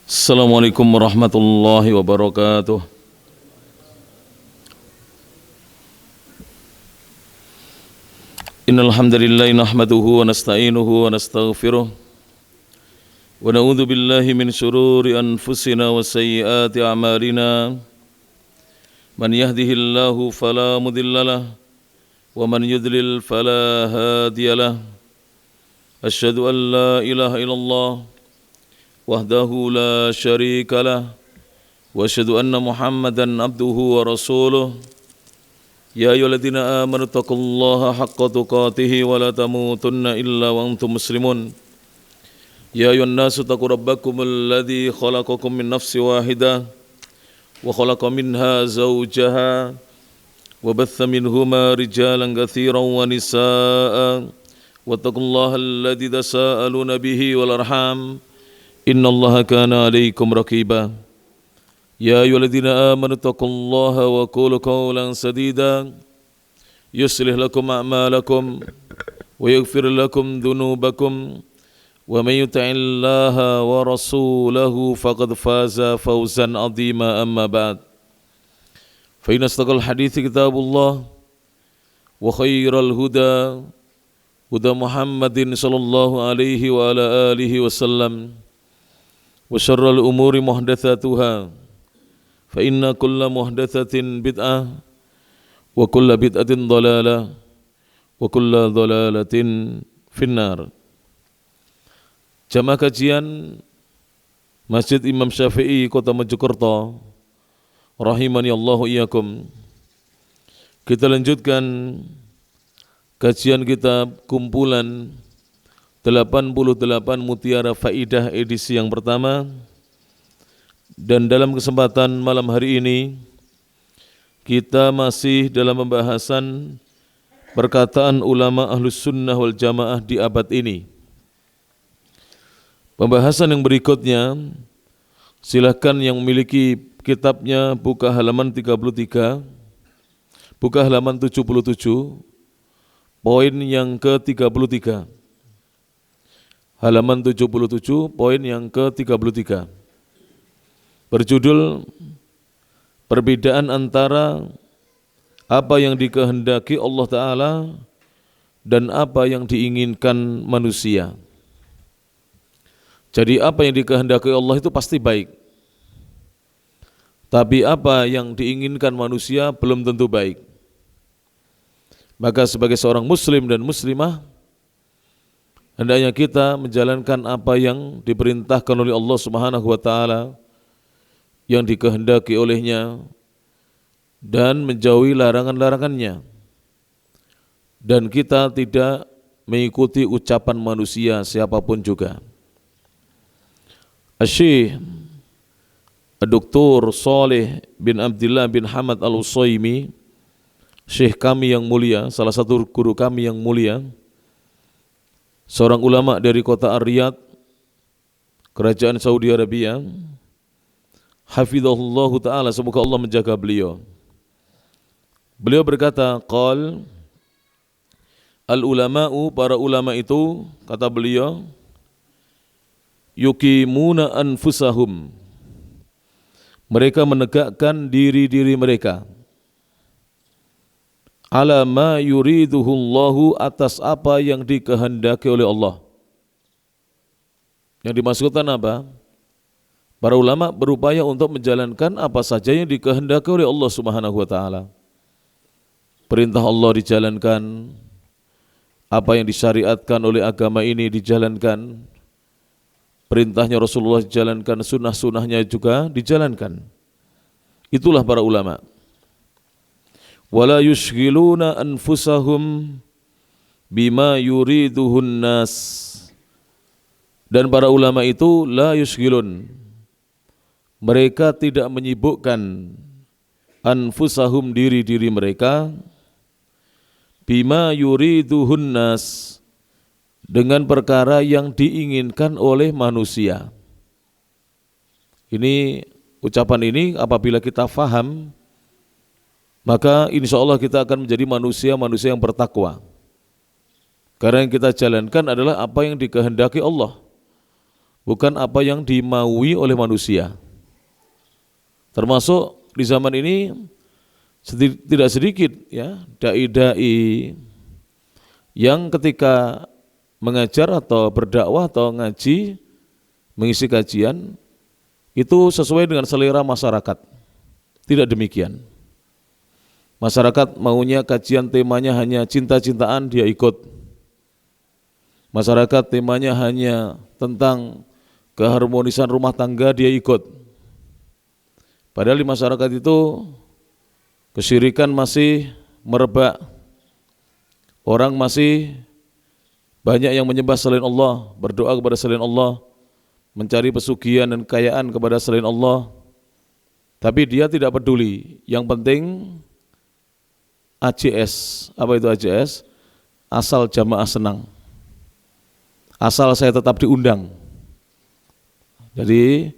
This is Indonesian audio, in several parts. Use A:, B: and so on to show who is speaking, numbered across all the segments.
A: Assalamualaikum warahmatullahi wabarakatuh. Innal hamdalillah nahmaduhu wa nasta'inuhu wa nastaghfiruh wa na'udzu billahi min shururi anfusina wa sayyiati a'malina. Man yahdihillahu fala mudhillalah wa man yudlil fala hadiyalah. Asyhadu an la ilaha illallah wahdahu la syarika lah wa asyhadu anna Muhammadan abduhu wa rasuluh. Ya ayyuhalladzina amanu taqullaha haqqa tuqatih wa la tamutunna illa wa antum muslimun. Ya ayyuhan nasu taqu rabbakumul ladzi khalaqakum min nafsin wahidah wa khalaqa minha zawjaha wa batha minhuma rijalan katsiran wa nisaa'a wattaqullaha alladzi tasaaluna bihi wal arham innallaha kana 'alaikum raqiba. Ya ayyuhalladzina amanu taqullaha wa qulu qawlan sadida yuslih lakum a'malakum wa yaghfir lakum dhunubakum wa may yuti'illaha wa rasulahu faqad faza fawzan 'azima amma ba'd. Fa inna asdaqal hadithi kitabullah wa khairal huda huda Muhammadin sallallahu alaihi wa ala alihi wasallam wa syarrul umuri muhdatsatuha fa inna kulla muhdatsatin bid'ah wa kulla bid'atin dhalalah wa kulla dhalalatin finnar. Jamaah kajian Masjid Imam Syafi'i Kota Mojokerto rahimani Allahu iyyakum. Kita lanjutkan kajian kitab kumpulan 88 Mutiara Faidah edisi yang pertama. Dan dalam kesempatan malam hari ini kita masih dalam pembahasan perkataan ulama Ahlus Sunnah wal Jamaah di abad ini. Pembahasan yang berikutnya, silakan yang memiliki kitabnya buka halaman 33, buka halaman 77, poin yang ke-33. Halaman 77, poin yang ke-33. Berjudul perbedaan antara apa yang dikehendaki Allah Ta'ala dan apa yang diinginkan manusia. Jadi apa yang dikehendaki Allah itu pasti baik. Tapi apa yang diinginkan manusia belum tentu baik. Maka sebagai seorang muslim dan muslimah, hendaknya kita menjalankan apa yang diperintahkan oleh Allah Subhanahu wa Ta'ala, yang dikehendaki olehnya, dan menjauhi larangan-larangannya. Dan kita tidak mengikuti ucapan manusia siapapun juga. Syekh Dr. Saleh bin Abdullah bin Hamad Al-Utsaimin, Syekh kami yang mulia, salah satu guru kami yang mulia, seorang ulama dari kota Ar-Riyadh, kerajaan Saudi Arabia, hafizahullahu ta'ala, semoga Allah menjaga beliau. Beliau berkata, qal al-ulama'u, para ulama itu, kata beliau, yuqimuna anfusahum, mereka menegakkan diri-diri mereka, ala ma yuriduhullahu, atas apa yang dikehendaki oleh Allah. Yang dimaksudkan apa? Para ulama berupaya untuk menjalankan apa saja yang dikehendaki oleh Allah Subhanahu wa Ta'ala. Perintah Allah dijalankan, apa yang disyariatkan oleh agama ini dijalankan, perintahnya Rasulullah dijalankan, sunnah-sunnahnya juga dijalankan. Itulah para ulama. Wala yushghiluna anfusahum bima yuriduhun nas. Dan para ulama itu la yushghilun, mereka tidak menyibukkan anfusahum, diri-diri mereka, bima yuriduhun nas, dengan perkara yang diinginkan oleh manusia. Ini ucapan ini apabila kita faham, maka insya Allah kita akan menjadi manusia-manusia yang bertakwa. Karena yang kita jalankan adalah apa yang dikehendaki Allah. bukan apa yang dimaui oleh manusia. Termasuk di zaman ini tidak sedikit ya dai-dai yang ketika mengajar atau berdakwah atau ngaji, mengisi kajian itu sesuai dengan selera masyarakat. Tidak demikian. Masyarakat maunya kajian temanya hanya cinta-cintaan, dia ikut. Masyarakat temanya hanya tentang keharmonisan rumah tangga, dia ikut. Padahal di masyarakat itu kesyirikan masih merebak. Orang masih banyak yang menyembah selain Allah, berdoa kepada selain Allah, mencari pesugihan dan kekayaan kepada selain Allah. Tapi dia tidak peduli. Yang penting AJS. Apa itu AJS? Asal jamaah senang. Asal saya tetap diundang. Jadi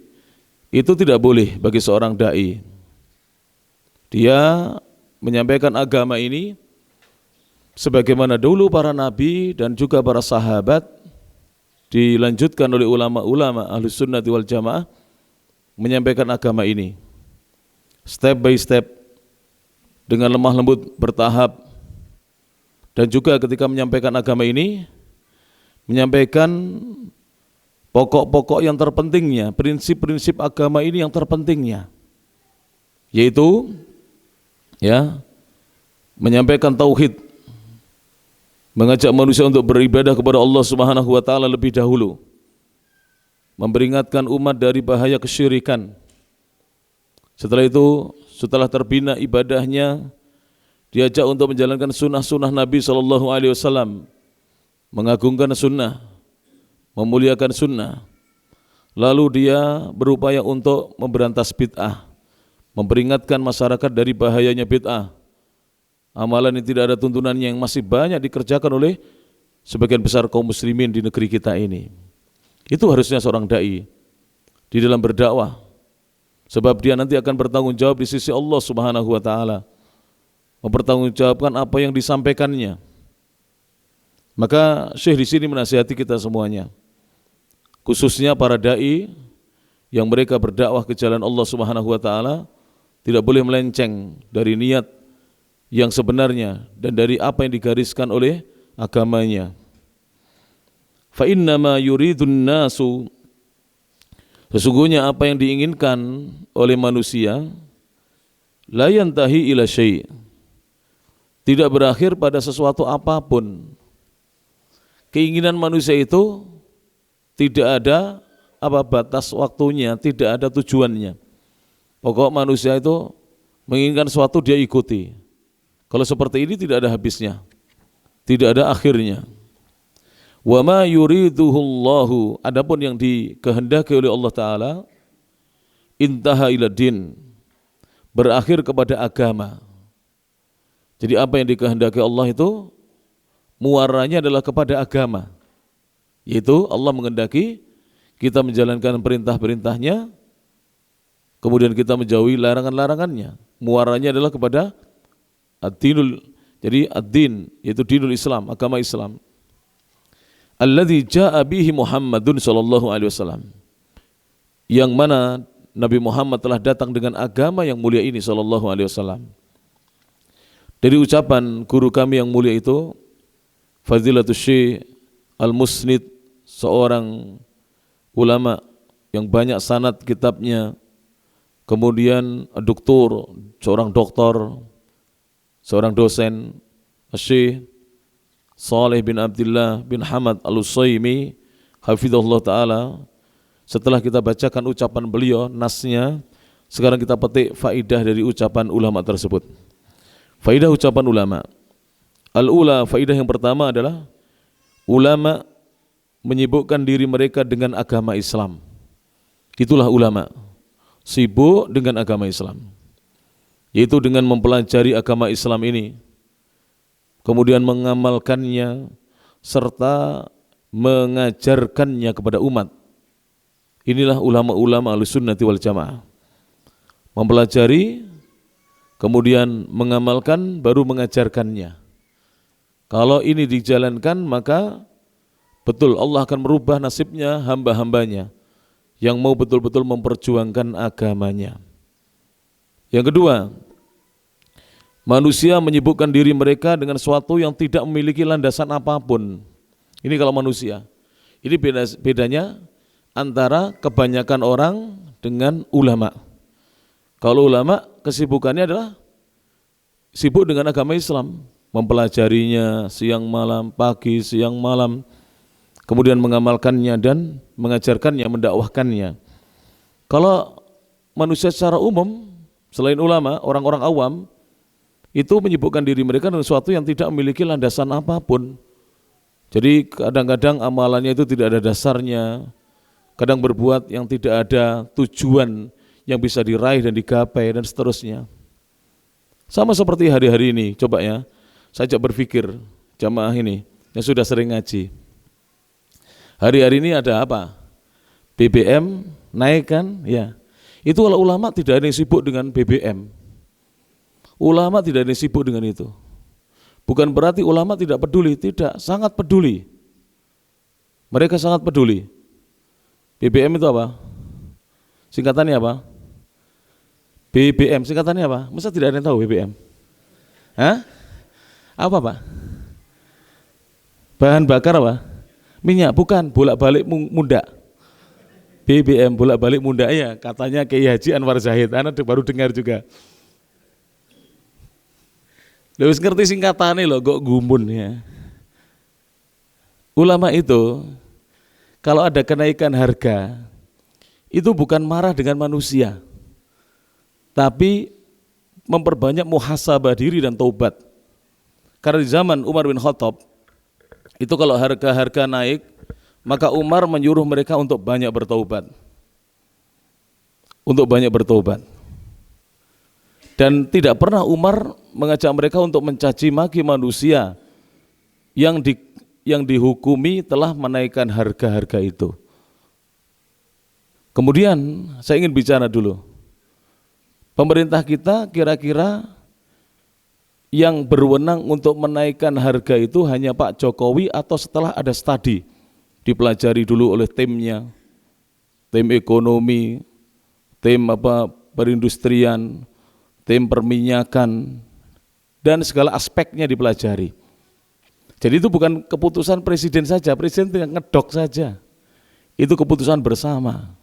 A: itu tidak boleh bagi seorang dai. Dia menyampaikan agama ini sebagaimana dulu para nabi dan juga para sahabat, dilanjutkan oleh ulama-ulama Ahlus Sunnah wal Jamaah menyampaikan agama ini step by step, dengan lemah lembut, bertahap. Dan juga ketika menyampaikan agama ini, menyampaikan pokok-pokok yang terpentingnya, prinsip-prinsip agama ini yang terpentingnya, yaitu ya menyampaikan tauhid, mengajak manusia untuk beribadah kepada Allah Subhanahu wa taala lebih dahulu, memperingatkan umat dari bahaya kesyirikan. Setelah itu, setelah terbina ibadahnya, diajak untuk menjalankan sunnah-sunnah Nabi SAW, mengagungkan sunnah, memuliakan sunnah. Lalu dia berupaya untuk memberantas bid'ah, memperingatkan masyarakat dari bahayanya bid'ah. Amalan yang tidak ada tuntunannya yang masih banyak dikerjakan oleh sebagian besar kaum muslimin di negeri kita ini. Itu harusnya seorang dai di dalam berdakwah. Sebab dia nanti akan bertanggung jawab di sisi Allah Subhanahu wa taala, mempertanggungjawabkan apa yang disampaikannya. Maka Syekh di sini menasihati kita semuanya, khususnya para dai yang mereka berdakwah ke jalan Allah Subhanahu wa taala, tidak boleh melenceng dari niat yang sebenarnya dan dari apa yang digariskan oleh agamanya. Fa innama yuridun nasu, sesungguhnya apa yang diinginkan oleh manusia, la yantahi ila syai', tidak berakhir pada sesuatu apapun. Keinginan manusia itu tidak ada batas waktunya, tidak ada tujuannya. Pokok manusia itu menginginkan sesuatu, dia ikuti. Kalau seperti ini tidak ada habisnya, tidak ada akhirnya. Wa ma yuriduhullahu, adapun yang dikehendaki oleh Allah Ta'ala, intaha ila din, berakhir kepada agama. Jadi apa yang dikehendaki Allah itu muaranya adalah kepada agama, yaitu Allah menghendaki kita menjalankan perintah-perintahnya, kemudian kita menjauhi larangan-larangannya. Muaranya adalah kepada ad-dinul, jadi ad-din yaitu dinul Islam, agama Islam. Alladzi jaa bihi Muhammadun sallallahu alaihi wasallam, yang mana Nabi Muhammad telah datang dengan agama yang mulia ini sallallahu alaihi wasallam. Dari ucapan guru kami yang mulia itu, Fadilatul Syekh Al-Musnid, seorang ulama yang banyak sanad kitabnya, kemudian doktor, seorang doktor, seorang dosen, Syekh Saleh bin Abdullah bin Hamad Al-Utsaimin hafizahullah ta'ala. Setelah kita bacakan ucapan beliau, nasnya, sekarang kita petik faidah dari ucapan ulama tersebut. Faidah ucapan ulama. Al-ula, faidah yang pertama adalah ulama menyibukkan diri mereka dengan agama Islam. Itulah ulama, sibuk dengan agama Islam, yaitu dengan mempelajari agama Islam ini, kemudian mengamalkannya serta mengajarkannya kepada umat. Inilah ulama-ulama Ahlussunnah wal Jamaah. Mempelajari, kemudian mengamalkan, baru mengajarkannya. Kalau ini dijalankan, maka betul Allah akan merubah nasibnya hamba-hambanya. yang mau betul-betul memperjuangkan agamanya. Yang kedua, manusia menyibukkan diri mereka dengan sesuatu yang tidak memiliki landasan apapun. Ini kalau manusia. Ini bedanya antara kebanyakan orang dengan ulama. Kalau ulama kesibukannya adalah sibuk dengan agama Islam, mempelajarinya siang malam, pagi, siang malam, kemudian mengamalkannya dan mengajarkannya, mendakwahkannya. Kalau manusia secara umum, selain ulama, orang-orang awam, itu menyibukkan diri mereka dengan sesuatu yang tidak memiliki landasan apapun. Jadi kadang-kadang amalannya itu tidak ada dasarnya, kadang berbuat yang tidak ada tujuan yang bisa diraih dan digapai dan seterusnya. Sama seperti hari-hari ini, coba ya, saya ajak berpikir jamaah ini yang sudah sering ngaji. Hari-hari ini ada apa? BBM naik kan? Ya. Itu kalau ulama tidak ada yang sibuk dengan BBM. Ulama tidak ada yang sibuk dengan itu. Bukan berarti ulama tidak peduli, tidak, sangat peduli. Mereka sangat peduli. BBM itu apa? Singkatannya apa? BBM, singkatannya apa? Masa tidak ada yang tahu BBM? Hah? Apa Pak? Bahan bakar apa? Minyak, bukan, bolak-balik munda. BBM, bolak-balik munda, ya katanya Kiai Haji Anwar Zahid, Anda baru dengar juga. Lu ngerti singkatannya loh, kok gumun ya. Ulama itu, kalau ada kenaikan harga, itu bukan marah dengan manusia, tapi memperbanyak muhasabah diri dan taubat. Karena di zaman Umar bin Khattab, itu kalau harga-harga naik, maka Umar menyuruh mereka untuk banyak bertaubat. Untuk banyak bertaubat. Dan tidak pernah Umar mengajak mereka untuk mencaci maki manusia yang dihukumi telah menaikkan harga-harga itu. Kemudian saya ingin bicara dulu. Pemerintah kita kira-kira yang berwenang untuk menaikkan harga itu hanya Pak Jokowi atau setelah ada studi dipelajari dulu oleh timnya, tim ekonomi, tim perindustrian, tim perminyakan, dan segala aspeknya dipelajari. Jadi itu bukan keputusan presiden saja, presiden tidak ngedok saja, itu keputusan bersama.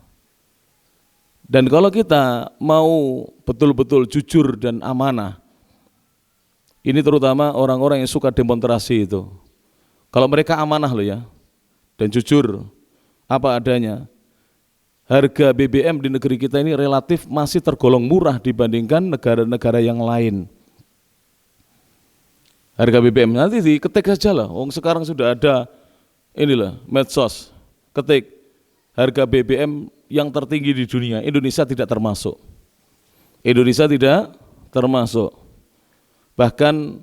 A: Dan kalau kita mau betul-betul jujur dan amanah, ini terutama orang-orang yang suka demonstrasi itu, kalau mereka amanah loh ya, dan jujur apa adanya, harga BBM di negeri kita ini relatif masih tergolong murah dibandingkan negara-negara yang lain. Harga BBM nanti diketik saja lah, sekarang sudah ada inilah medsos, ketik harga BBM yang tertinggi di dunia, Indonesia tidak termasuk. Indonesia tidak termasuk. Bahkan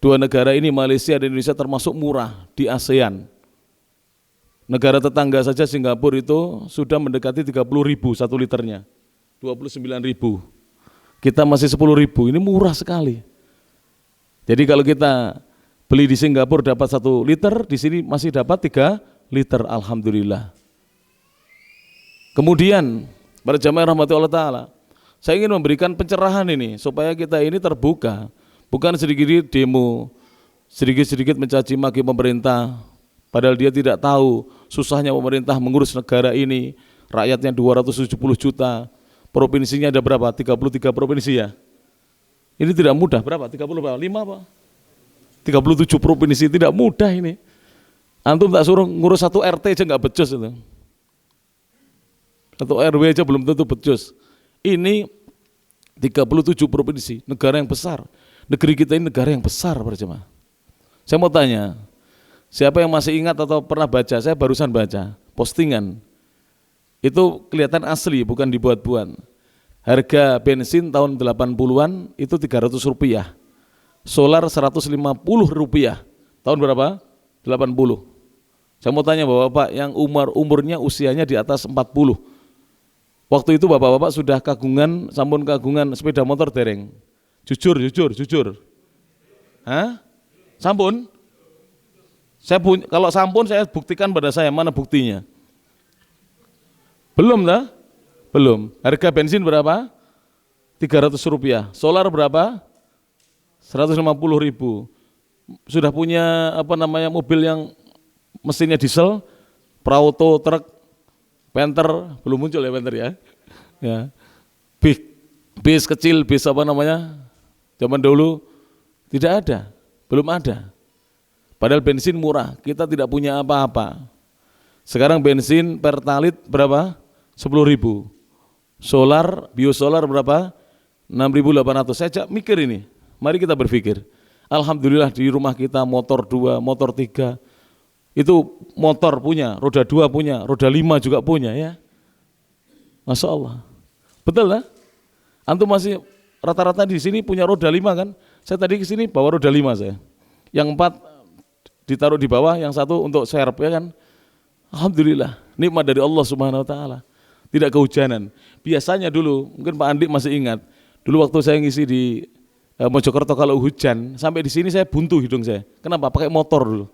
A: dua negara ini, Malaysia dan Indonesia, termasuk murah di ASEAN. Negara tetangga saja Singapura itu sudah mendekati 30.000 1 liternya, 29.000. Kita masih 10.000, ini murah sekali. Jadi kalau kita beli di Singapura dapat 1 liter, di sini masih dapat 3 liter, alhamdulillah. Kemudian para jamaah rahmati Allah Ta'ala, saya ingin memberikan pencerahan ini supaya kita ini terbuka, bukan sedikit demo, sedikit-sedikit mencaci maki pemerintah, padahal dia tidak tahu susahnya pemerintah mengurus negara ini, rakyatnya 270 juta, provinsinya ada berapa? 33 provinsi ya. Ini tidak mudah, berapa? 30 berapa? 5 apa? 37 provinsi, tidak mudah ini. Antum tak suruh ngurus 1 RT aja nggak becus itu. Atau RW aja belum tentu becus. Ini 37 provinsi, negara yang besar. Negeri kita ini negara yang besar, para jemaah. Saya mau tanya, siapa yang masih ingat atau pernah baca, saya barusan baca postingan. Itu kelihatan asli, bukan dibuat-buat. Harga bensin tahun 80-an itu 300 rupiah. Solar 150 rupiah. Tahun berapa? 80. Saya mau tanya Bapak-bapak yang umurnya usianya di atas 40. Waktu itu bapak-bapak sudah kagungan, sampun kagungan sepeda motor dereng? Jujur. Hah? Sampun? Kalau sampun saya buktikan pada saya, mana buktinya? Belum dah? Belum. Harga bensin berapa? 300 rupiah. Solar berapa? 150 ribu. Sudah punya mobil yang mesinnya diesel, Prauto, truk, Panther, belum muncul ya Panther ya. Ya. Bis kecil, bis zaman dulu tidak ada, belum ada. Padahal bensin murah, kita tidak punya apa-apa. Sekarang bensin pertalit berapa? 10 ribu. Solar, biosolar berapa? 6.800. Saya mikir ini, mari kita berpikir. Alhamdulillah di rumah kita motor 2, motor 3. Itu motor punya, roda 2 punya, roda 5 juga punya ya. Masya Allah. Betul lah? Antum masih rata-rata di sini punya roda 5 kan? Saya tadi ke sini bawa roda 5 saya. Yang 4 ditaruh di bawah, yang 1 untuk serep ya kan. Alhamdulillah, nikmat dari Allah Subhanahu wa taala. Tidak kehujanan. Biasanya dulu, mungkin Pak Andi masih ingat, dulu waktu saya ngisi di Mojokerto kalau hujan, sampai di sini saya buntu hidung saya. Kenapa? Pakai motor dulu.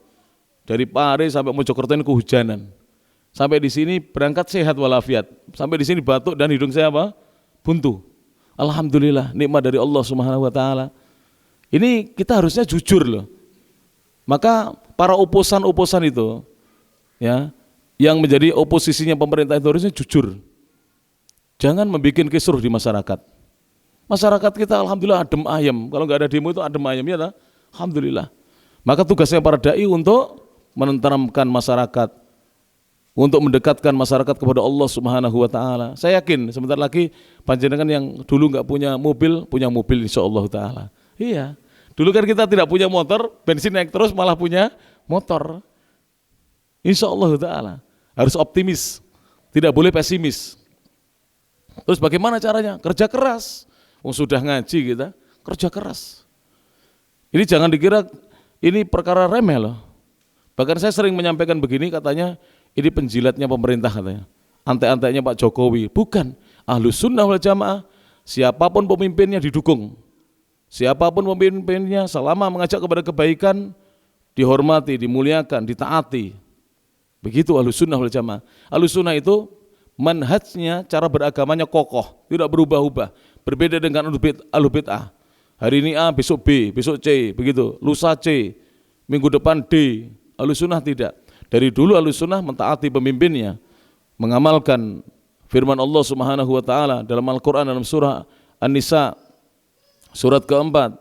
A: Dari Pare sampai Mojokerto ini kehujanan. Sampai di sini berangkat sehat walafiat. Sampai di sini batuk dan hidung saya buntu. Alhamdulillah, nikmat dari Allah Subhanahu wa taala. Ini kita harusnya jujur loh. Maka para oposan-oposan itu ya, yang menjadi oposisinya pemerintah itu harusnya jujur. Jangan membuat kisruh di masyarakat. Masyarakat kita alhamdulillah adem ayem. Kalau nggak ada demo itu adem ayem ya, alhamdulillah. Maka tugasnya para dai untuk menenteramkan masyarakat, untuk mendekatkan masyarakat kepada Allah Subhanahu wa taala. Saya yakin sebentar lagi panjenengan yang dulu nggak punya mobil insyaallah taala. Iya. Dulu kan kita tidak punya motor, bensin naik terus malah punya motor. Insyaallah taala. Harus optimis. Tidak boleh pesimis. Terus bagaimana caranya? Kerja keras. Sudah ngaji kita, kerja keras. Ini jangan dikira ini perkara remeh loh. Bahkan saya sering menyampaikan begini, katanya ini penjilatnya pemerintah katanya. Antek-anteknya Pak Jokowi. Bukan. Ahlus Sunnah wal Jamaah, siapapun pemimpinnya didukung. Siapapun pemimpinnya selama mengajak kepada kebaikan, dihormati, dimuliakan, ditaati. Begitu Ahlus Sunnah wal Jamaah. Ahlus Sunnah itu manhajnya, cara beragamanya kokoh, tidak berubah-ubah. Berbeda dengan Ahlul Bid'ah. Hari ini A, besok B, besok C, begitu. Lusa C, minggu depan D. Ahlus Sunnah tidak. Dari dulu Ahlus Sunnah mentaati pemimpinnya, mengamalkan firman Allah Subhanahu wa taala dalam Al-Qur'an dalam surah An-Nisa surat keempat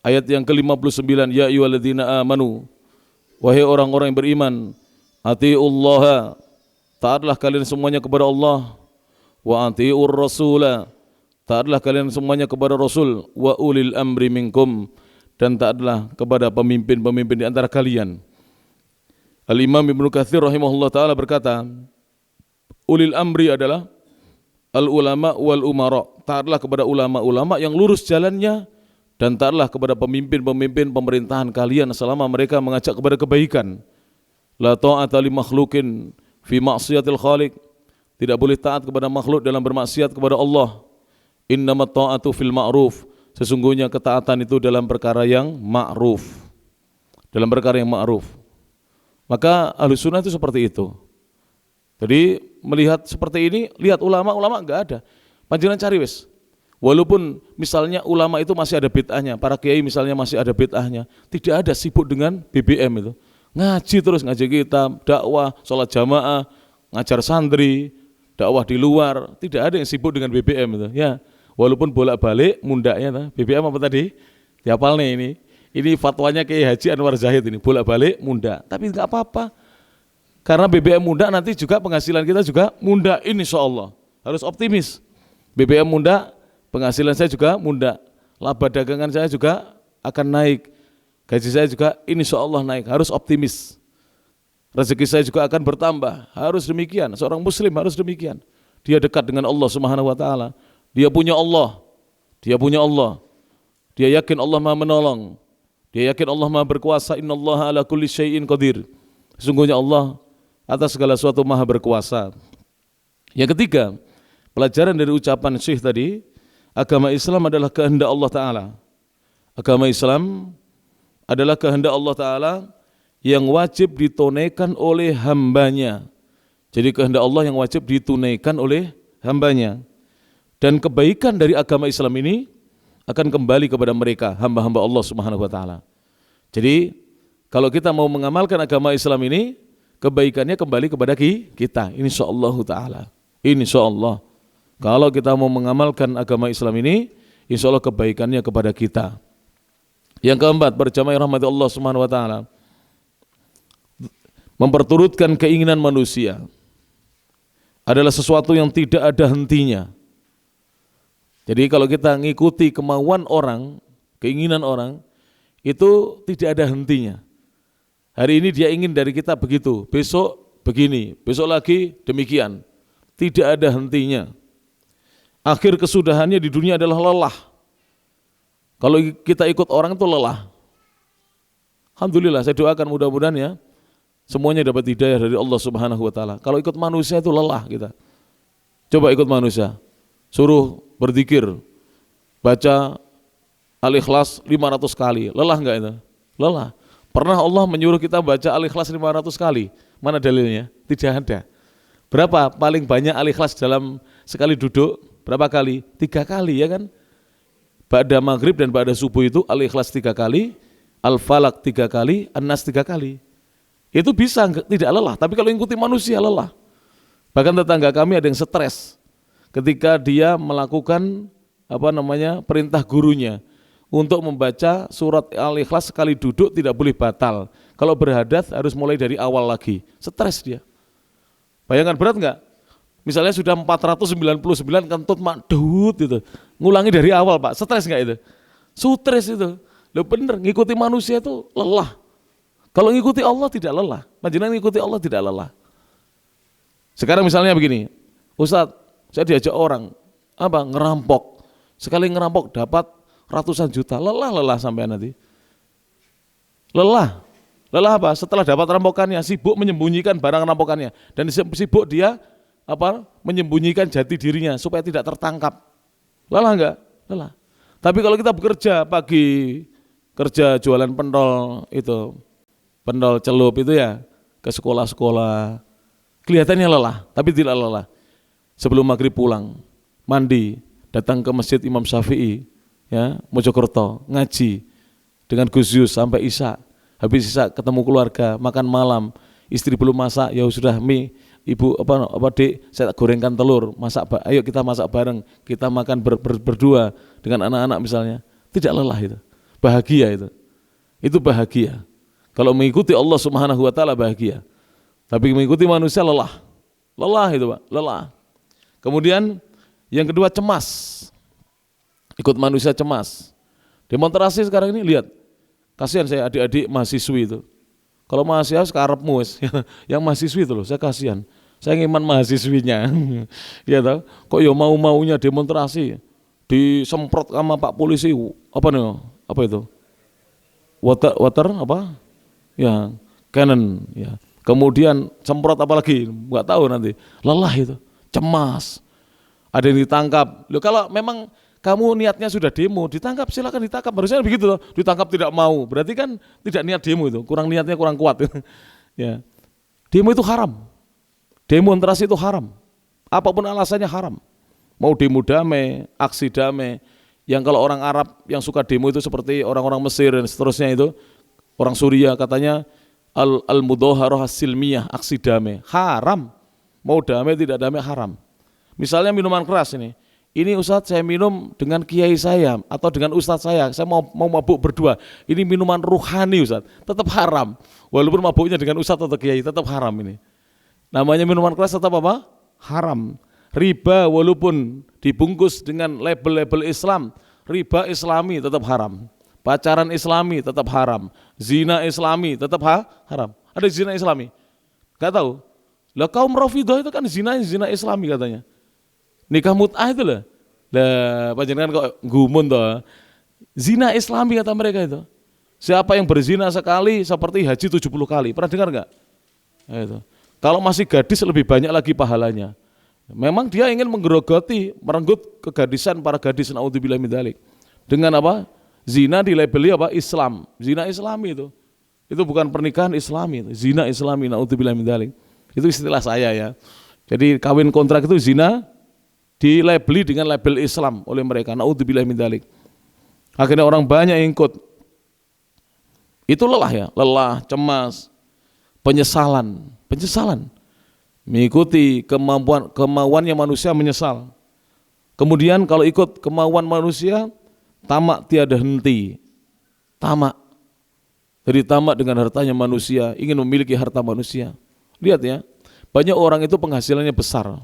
A: ayat yang ke-59, ya ayyuhalladzina amanu, wahai orang-orang yang beriman, atiullaha, taatlah kalian semuanya kepada Allah, wa atiur rasula, taatlah kalian semuanya kepada Rasul, wa ulil amri minkum, dan taatlah kepada pemimpin-pemimpin di antara kalian. Al-Imam Ibnu Katsir rahimahullah ta'ala berkata, ulil amri adalah al-ulama wal umara, taatlah kepada ulama-ulama yang lurus jalannya, dan taatlah kepada pemimpin-pemimpin pemerintahan kalian selama mereka mengajak kepada kebaikan. La ta'ata li makhlukin fi ma'siyatil khaliq, tidak boleh taat kepada makhluk dalam bermaksiat kepada Allah. Innamat ta'atu fil ma'ruf, sesungguhnya ketaatan itu dalam perkara yang ma'ruf. Dalam perkara yang ma'ruf. Maka Ahlus Sunnah itu seperti itu. Jadi melihat seperti ini, lihat ulama-ulama enggak ada. Panjenengan cari wis. Walaupun misalnya ulama itu masih ada bid'ahnya, para kiai misalnya masih ada bid'ahnya, tidak ada sibuk dengan BBM itu. Ngaji terus, ngaji kitab, dakwah, sholat jamaah, ngajar santri, dakwah di luar, tidak ada yang sibuk dengan BBM itu. Ya. Walaupun bolak-balik mundaknya, BBM apa tadi? Dihafal nih ini fatwanya Kiai Haji Anwar Zahid ini, bolak-balik mundak. Tapi enggak apa-apa, karena BBM mundak nanti juga penghasilan kita juga mundak, insyaallah. Harus optimis. BBM mundak, penghasilan saya juga mundak, laba dagangan saya juga akan naik, gaji saya juga insyaallah naik. Harus optimis. Rezeki saya juga akan bertambah. Harus demikian. Seorang muslim harus demikian. Dia dekat dengan Allah Subhanahu wa taala. Dia punya Allah. Dia punya Allah. Dia yakin Allah Maha menolong. Dia yakin Allah Maha berkuasa. Innallaha ala kulli syai'in qadir. Sesungguhnya Allah atas segala sesuatu Maha berkuasa. Yang ketiga, pelajaran dari ucapan Syekh tadi, agama Islam adalah kehendak Allah taala. Agama Islam adalah kehendak Allah taala yang wajib ditunaikan oleh hambanya, Jadi kehendak Allah yang wajib ditunaikan oleh hambanya. Dan kebaikan dari agama Islam ini akan kembali kepada mereka, hamba-hamba Allah Subhanahu wa taala. Jadi kalau kita mau mengamalkan agama Islam ini, kebaikannya kembali kepada kita, insyaallah taala. Insyaallah. Kalau kita mau mengamalkan agama Islam ini, insyaallah kebaikannya kepada kita. Yang keempat, berjamaah rahmat Allah Subhanahu wa taala, memperturutkan keinginan manusia adalah sesuatu yang tidak ada hentinya. Jadi kalau kita ngikuti kemauan orang, keinginan orang, itu tidak ada hentinya. Hari ini dia ingin dari kita begitu, besok begini, besok lagi demikian. Tidak ada hentinya. Akhir kesudahannya di dunia adalah lelah. Kalau kita ikut orang itu lelah. Alhamdulillah, saya doakan mudah-mudahan ya, semuanya dapat hidayah dari Allah Subhanahu wa taala. Kalau ikut manusia itu lelah kita. Coba ikut manusia. Suruh berzikir, baca Al-Ikhlas 500 kali. Lelah enggak itu? Lelah. Pernah Allah menyuruh kita baca Al-Ikhlas 500 kali? Mana dalilnya? Tidak ada. Berapa paling banyak Al-Ikhlas dalam sekali duduk? Berapa kali? 3 kali ya kan? Ba'da maghrib dan ba'da subuh itu Al-Ikhlas 3 kali, Al-Falaq 3 kali, An-Nas 3 kali. Itu bisa tidak lelah, tapi kalau ikuti manusia lelah. Bahkan tetangga kami ada yang stres ketika dia melakukan perintah gurunya untuk membaca surat Al-Ikhlas sekali duduk tidak boleh batal. Kalau berhadas harus mulai dari awal lagi. Stres dia. Bayangkan berat enggak? Misalnya sudah 499 kentut makdut itu. Ngulangi dari awal, Pak. Stres enggak itu? Stres itu. Loh bener, ngikuti manusia itu lelah. Kalau ngikuti Allah tidak lelah. Panjenengan ngikuti Allah tidak lelah. Sekarang misalnya begini, Ustadz, saya diajak orang ngerampok. Sekali ngerampok dapat ratusan juta. Lelah sampai nanti. Lelah apa? Setelah dapat rampokannya, sibuk menyembunyikan barang rampokannya dan sibuk dia menyembunyikan jati dirinya supaya tidak tertangkap. Lelah enggak? Lelah. Tapi kalau kita bekerja pagi, kerja jualan pentol itu, pentol celup itu ya, ke sekolah-sekolah, kelihatannya lelah, tapi tidak lelah. Sebelum maghrib pulang, mandi, datang ke masjid Imam Syafi'i, ya, Mojokerto, ngaji dengan Gus Yus sampai Isya. Habis Isya ketemu keluarga, makan malam, istri belum masak, ya sudah mie, ibu dek, saya gorengkan telur, ayo kita masak bareng, kita makan berdua dengan anak-anak misalnya. Tidak lelah itu, bahagia itu. Itu bahagia. Kalau mengikuti Allah Subhanahu wa taala bahagia. Tapi mengikuti manusia lelah. Lelah itu, Pak, lelah. Kemudian yang kedua cemas. Ikut manusia cemas. Demonstrasi sekarang ini lihat. Kasihan saya adik-adik mahasiswi itu. Kalau mahasiswa sekarepmu yang mahasiswi itu loh, saya kasihan. Saya ngiman mahasiswinya. Ya tahu, kok ya mau-maunya demonstrasi disemprot sama Pak polisi apa itu? Water apa? Ya, cannon ya. Kemudian semprot apa lagi? Enggak tahu nanti. Lelah itu, cemas. Ada yang ditangkap. Loh, kalau memang kamu niatnya sudah demo, ditangkap silakan ditangkap. Harusnya begitu loh. Ditangkap tidak mau. Berarti kan tidak niat demo itu. Niatnya kurang kuat. Ya. Demo itu haram. Demonstrasi itu haram. Apapun alasannya haram. Mau demo damai, aksi damai. Yang kalau orang Arab yang suka demo itu seperti orang-orang Mesir dan seterusnya itu, orang Suriah katanya al-mudhaharah silmiyah, aksi damai. Haram. Mau damai tidak damai haram. Misalnya minuman keras ini. Ini Ustadz saya minum dengan kiai saya atau dengan ustadz saya mau mabuk berdua. Ini minuman ruhani Ustadz, tetap haram. Walaupun mabuknya dengan ustadz atau kiai tetap haram ini. Namanya minuman keras tetap apa? Haram. Riba walaupun dibungkus dengan label-label Islam, riba Islami tetap haram. Pacaran Islami tetap haram. Zina Islami tetap haram. Ada zina Islami? Gak tahu. Lah kaum Rafidhah itu kan zina Islami katanya. Nikah mut'ah itu lah. Lah panjenengan kok gumun toh. Zina Islami kata mereka itu. Siapa yang berzina sekali seperti haji 70 kali. Pernah dengar enggak? Nah, itu. Kalau masih gadis lebih banyak lagi pahalanya. Memang dia ingin menggerogoti, merenggut kegadisan para gadis, naudzubillah min dzalik. Dengan apa? Zina dilabeli apa? Islam. Zina Islami itu. Itu bukan pernikahan Islami, itu zina Islami, naudzubillah min dzalik. Itu istilah saya ya. Jadi kawin kontrak itu zina dilabeli dengan label Islam oleh mereka. Naudzubillah min dzalik. Akhirnya orang banyak yang ikut. Itu lelah ya, lelah, cemas, penyesalan. Mengikuti kemauannya manusia menyesal. Kemudian kalau ikut kemauan manusia, tamak tiada henti. Tamak. Jadi tamak dengan hartanya manusia, ingin memiliki harta manusia. Lihat ya, banyak orang itu penghasilannya besar,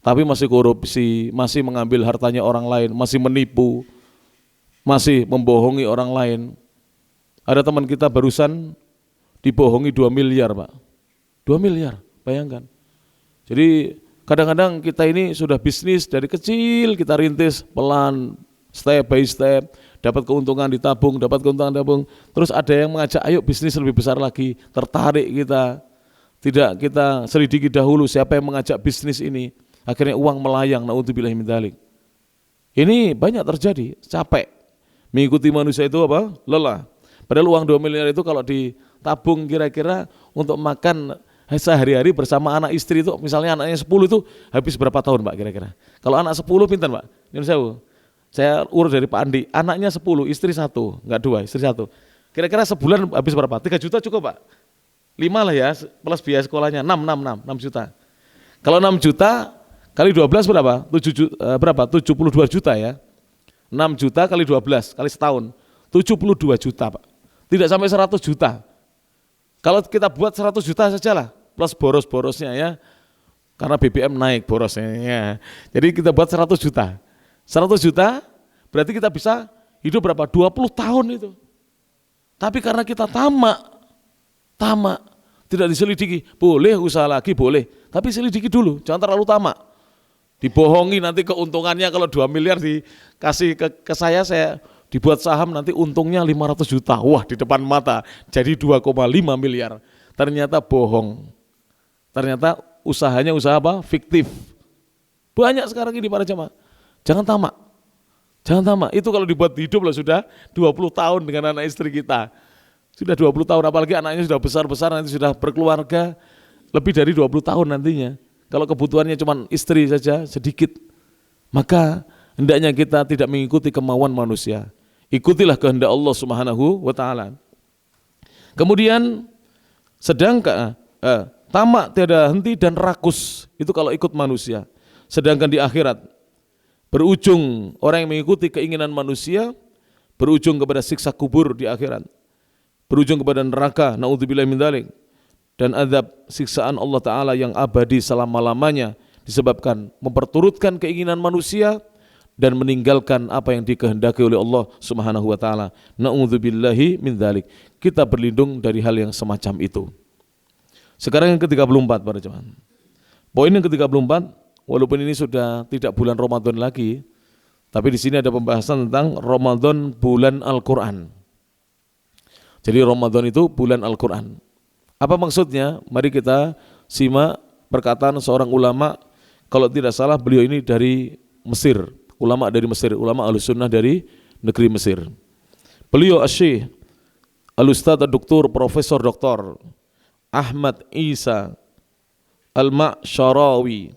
A: tapi masih korupsi, masih mengambil hartanya orang lain, masih menipu, masih membohongi orang lain. Ada teman kita barusan dibohongi 2 miliar Pak. 2 miliar, bayangkan. Jadi kadang-kadang kita ini sudah bisnis dari kecil, kita rintis pelan, step by step, dapat keuntungan ditabung, terus ada yang mengajak ayo bisnis lebih besar lagi, tertarik kita, tidak kita selidiki dahulu siapa yang mengajak bisnis ini, akhirnya uang melayang, naudzubillah min dzalik. Ini banyak terjadi, capek, mengikuti manusia itu apa? Lelah. Padahal uang 2 miliar itu kalau ditabung kira-kira untuk makan sehari-hari bersama anak istri itu, misalnya anaknya 10 itu habis berapa tahun Pak kira-kira? Kalau anak 10 pinten Pak? Saya urut dari Pak Andi, anaknya 10, istri 1, enggak 2, istri 1. Kira-kira sebulan habis berapa? 3 juta cukup Pak? 5 lah ya, plus biaya sekolahnya, 6 juta. Kalau 6 juta kali 12 berapa? 72 juta ya. 6 juta kali 12, kali setahun, 72 juta Pak. Tidak sampai 100 juta. Kalau kita buat 100 juta saja lah, plus boros-borosnya ya, karena BBM naik borosnya ya. Jadi kita buat 100 juta. 100 juta berarti kita bisa hidup berapa? 20 tahun itu. Tapi karena kita tamak, tidak diselidiki, boleh usaha lagi boleh, tapi selidiki dulu, jangan terlalu tamak. Dibohongi nanti keuntungannya kalau 2 miliar dikasih ke saya dibuat saham nanti untungnya 500 juta, wah di depan mata jadi 2,5 miliar, ternyata bohong, ternyata usahanya usaha apa? Fiktif. Banyak sekarang ini para jamaah, jangan tamak, itu kalau dibuat hidup loh sudah 20 tahun dengan anak istri kita, sudah 20 tahun, apalagi anaknya sudah besar-besar, nanti sudah berkeluarga, lebih dari 20 tahun nantinya, kalau kebutuhannya cuma istri saja sedikit, maka hendaknya kita tidak mengikuti kemauan manusia. Ikutilah kehendak Allah Subhanahu wa taala. Kemudian sedangkan tamak tiada henti dan rakus, itu kalau ikut manusia. Sedangkan di akhirat berujung orang yang mengikuti keinginan manusia berujung kepada siksa kubur di akhirat. Berujung kepada neraka, naudzubillah min dzalik. Dan azab siksaan Allah taala yang abadi selama-lamanya disebabkan memperturutkan keinginan manusia dan meninggalkan apa yang dikehendaki oleh Allah Subhanahu wa taala. Na'udzubillahi min dzalik. Kita berlindung dari hal yang semacam itu. Sekarang yang ke-34 para jemaah. Poin yang ke-34, walaupun ini sudah tidak bulan Ramadan lagi, tapi di sini ada pembahasan tentang Ramadan bulan Al-Qur'an. Jadi Ramadan itu bulan Al-Qur'an. Apa maksudnya? Mari kita simak perkataan seorang ulama, kalau tidak salah beliau ini dari Mesir. Ulama dari Mesir, ulama Ahlussunnah dari negeri Mesir. Beliau Asy-Syaikh Al-Ustadz Dr. Profesor Dr. Ahmad Isa Al-Ma'syarawi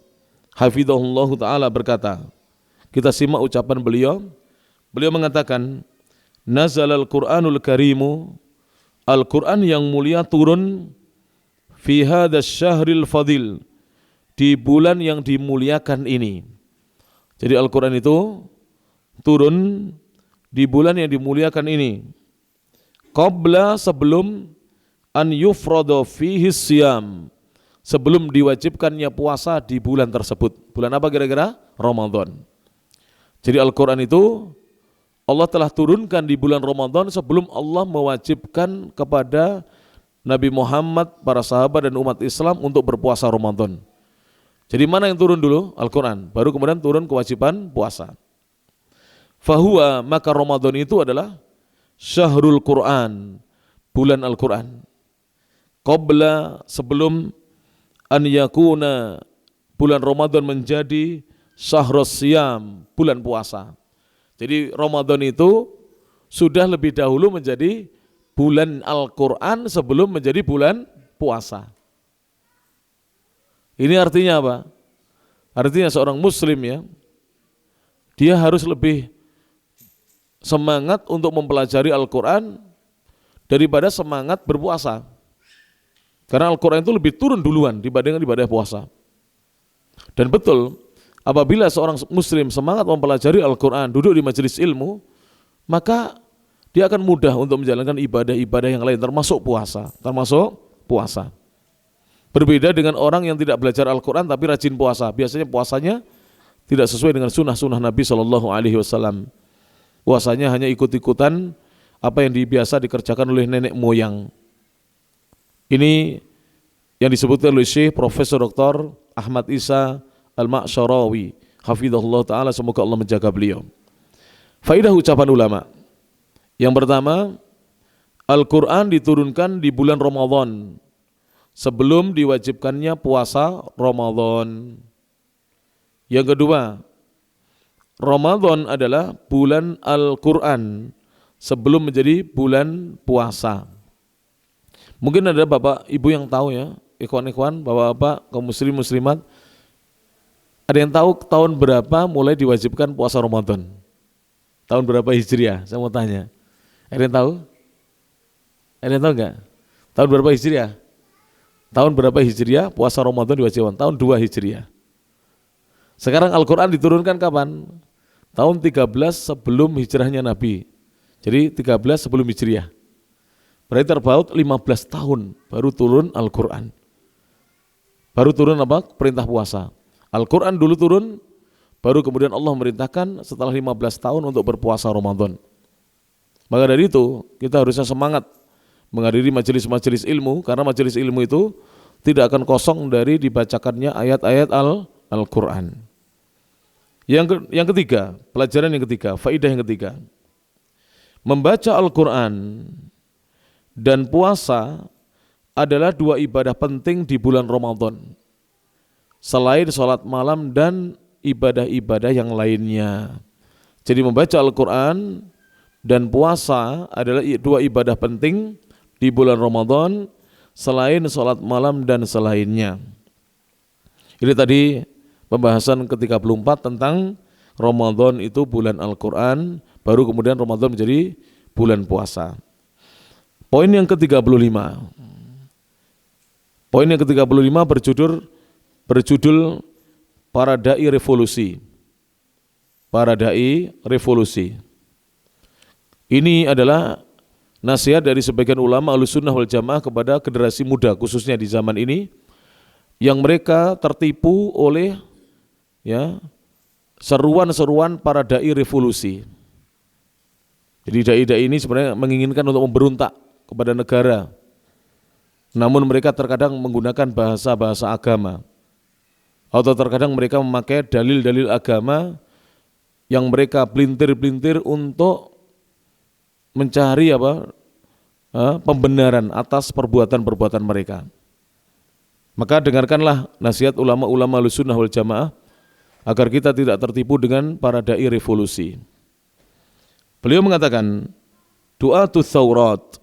A: hafizahullah taala berkata, kita simak ucapan beliau. Beliau mengatakan, Nazalal Qur'anul Karimu, Al-Qur'an yang mulia turun fi hadzal syahril fadil, di bulan yang dimuliakan ini. Jadi Al-Quran itu turun di bulan yang dimuliakan ini. Qabla, sebelum an yufrada fihi siyam, sebelum diwajibkannya puasa di bulan tersebut. Bulan apa kira-kira? Ramadan. Jadi Al-Quran itu Allah telah turunkan di bulan Ramadan sebelum Allah mewajibkan kepada Nabi Muhammad, para sahabat dan umat Islam untuk berpuasa Ramadan. Jadi mana yang turun dulu? Al-Quran. Baru kemudian turun kewajiban puasa. Fahuwa, maka Ramadan itu adalah syahrul Quran, bulan Al-Quran. Qabla, sebelum an yakuna, bulan Ramadan menjadi syahrus siyam, bulan puasa. Jadi Ramadan itu sudah lebih dahulu menjadi bulan Al-Quran sebelum menjadi bulan puasa.
B: Ini artinya apa? Artinya seorang muslim ya, dia harus lebih semangat untuk mempelajari Al-Quran daripada semangat berpuasa. Karena Al-Quran itu lebih turun duluan dibandingkan ibadah puasa. Dan betul, apabila seorang muslim semangat mempelajari Al-Quran, duduk di majelis ilmu, maka dia akan mudah untuk menjalankan ibadah-ibadah yang lain, termasuk puasa. Berbeda dengan orang yang tidak belajar Al-Quran tapi rajin puasa. Biasanya puasanya tidak sesuai dengan sunnah Nabi SAW. Puasanya hanya ikut-ikutan apa yang biasa dikerjakan oleh nenek moyang. Ini yang disebutkan oleh Syekh Profesor Dr. Ahmad Isa Al-Ma'syarawi, hafizahullah ta'ala, semoga Allah menjaga beliau. Faidah ucapan ulama. Yang pertama, Al-Quran diturunkan di bulan Ramadan sebelum diwajibkannya puasa Ramadan. Yang kedua, Ramadan adalah bulan Al-Quran sebelum menjadi bulan puasa. Mungkin ada bapak ibu yang tahu ya, ikhwan-ikhwan, bapak-bapak, kaum muslim muslimat, ada yang tahu tahun berapa mulai diwajibkan puasa Ramadan? Tahun berapa Hijriah? Saya mau tanya. Ada yang tahu? Ada yang tahu enggak? Tahun berapa Hijriah? Tahun berapa Hijriah puasa Ramadan diwajibkan? Tahun 2 Hijriah. Sekarang Al-Quran diturunkan kapan? Tahun 13 sebelum hijrahnya Nabi. Jadi 13 sebelum Hijriah. Berarti terpaut 15 tahun baru turun Al-Quran. Baru turun apa? Perintah puasa. Al-Quran dulu turun, baru kemudian Allah merintahkan setelah 15 tahun untuk berpuasa Ramadan. Maka dari itu kita harusnya semangat menghadiri majelis-majelis ilmu, karena majelis ilmu itu tidak akan kosong dari dibacakannya ayat-ayat Al-Quran. Yang ketiga, pelajaran yang ketiga, faidah yang ketiga, membaca Al-Quran dan puasa adalah dua ibadah penting di bulan Ramadan, selain sholat malam dan ibadah-ibadah yang lainnya. Jadi membaca Al-Quran dan puasa adalah dua ibadah penting di bulan Ramadan, selain sholat malam dan selainnya. Ini tadi pembahasan ke-34 tentang Ramadan itu bulan Al-Quran, baru kemudian Ramadan menjadi bulan puasa. Poin yang ke-35. Poin yang ke-35 berjudul Para Dai Revolusi. Para Dai Revolusi. Ini adalah nasihat dari sebagian ulama Ahlussunnah wal Jamaah kepada generasi muda, khususnya di zaman ini, yang mereka tertipu oleh seruan-seruan para dai revolusi. Jadi dai-dai ini sebenarnya menginginkan untuk memberontak kepada negara, namun mereka terkadang menggunakan bahasa-bahasa agama, atau terkadang mereka memakai dalil-dalil agama yang mereka pelintir-pelintir untuk mencari pembenaran atas perbuatan-perbuatan mereka. Maka dengarkanlah nasihat ulama-ulama Ahlussunnah wal Jamaah agar kita tidak tertipu dengan para dai revolusi. Beliau mengatakan, du'atu thawrat,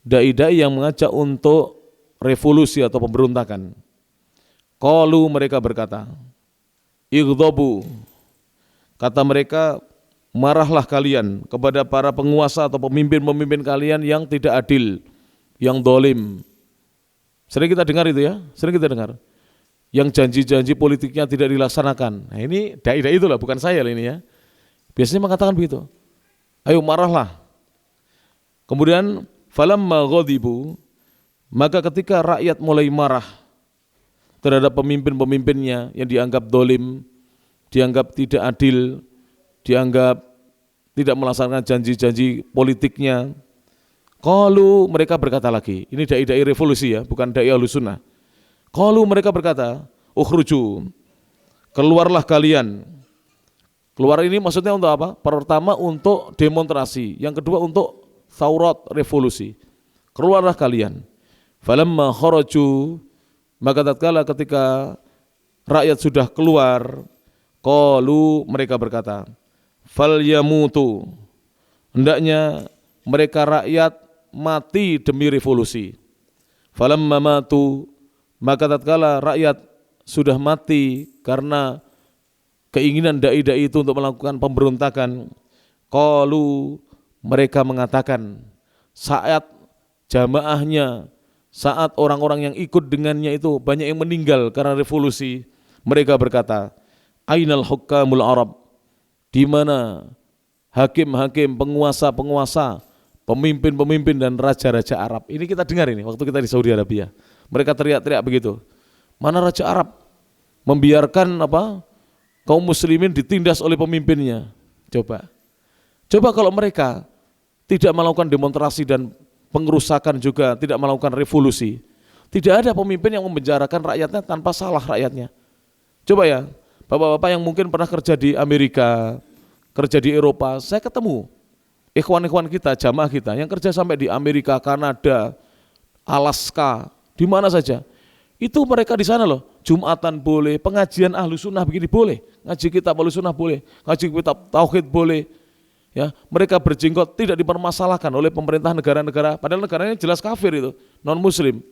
B: dai-dai yang mengajak untuk revolusi atau pemberontakan. Qalu, mereka berkata, ighdhabu, kata mereka, marahlah kalian kepada para penguasa atau pemimpin-pemimpin kalian yang tidak adil, yang dolim. Sering kita dengar itu ya, sering kita dengar. Yang janji-janji politiknya tidak dilaksanakan. Nah ini dai-dai itulah, bukan saya ini ya. Biasanya mengatakan begitu. Ayo marahlah. Kemudian falamma ghadibu, maka ketika rakyat mulai marah terhadap pemimpin-pemimpinnya yang dianggap dolim, dianggap tidak adil, dianggap tidak melaksanakan janji-janji politiknya, qalu, mereka berkata lagi, ini dai-dai revolusi ya, bukan dai Ahlussunnah. Qalu, mereka berkata, ukhruju, keluarlah kalian. Keluar ini maksudnya untuk apa? Pertama untuk demonstrasi, yang kedua untuk thawrat, revolusi. Keluarlah kalian. Falamma kharaju, maka tatkala ketika rakyat sudah keluar, qalu, mereka berkata, falyamutu, hendaknya mereka rakyat mati demi revolusi. Falamma matu, maka tatkala rakyat sudah mati karena keinginan dai-dai itu untuk melakukan pemberontakan. Qalu, mereka mengatakan, saat jamaahnya, saat orang-orang yang ikut dengannya itu banyak yang meninggal karena revolusi, mereka berkata, ainal hukamul Arab, di mana hakim-hakim, penguasa-penguasa, pemimpin-pemimpin dan raja-raja Arab. Ini kita dengar ini waktu kita di Saudi Arabia. Mereka teriak-teriak begitu. Mana raja Arab membiarkan kaum muslimin ditindas oleh pemimpinnya. Coba kalau mereka tidak melakukan demonstrasi dan pengerusakan juga, tidak melakukan revolusi, tidak ada pemimpin yang memenjarakan rakyatnya tanpa salah rakyatnya. Coba ya, bapak-bapak yang mungkin pernah kerja di Amerika, kerja di Eropa, saya ketemu ikhwan-ikhwan kita, jamaah kita yang kerja sampai di Amerika, Kanada, Alaska, di mana saja. Itu mereka di sana loh, Jumatan boleh, pengajian ahlu sunnah begini boleh, ngaji kitab ahlu sunnah boleh, ngaji kitab tauhid boleh. Ya, mereka berjenggot tidak dipermasalahkan oleh pemerintah negara-negara, padahal negaranya jelas kafir itu, non muslim.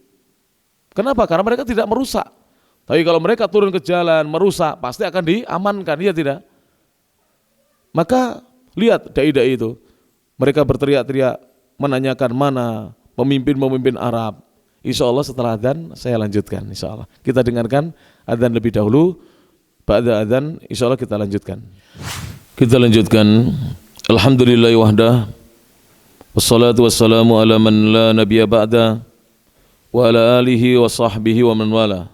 B: Kenapa? Karena mereka tidak merusak. Tapi kalau mereka turun ke jalan merusak, pasti akan diamankan, ya tidak? Maka lihat dai-dai itu, mereka berteriak-teriak menanyakan mana pemimpin-pemimpin Arab. Insya Allah setelah adzan saya lanjutkan, insya Allah. Kita dengarkan adzan lebih dahulu, ba'da adzan insya Allah kita lanjutkan. Kita lanjutkan. Alhamdulillahi wahdah, wassalatu wassalamu ala man la nabiyya ba'da, wa ala alihi wa sahbihi wa man wala.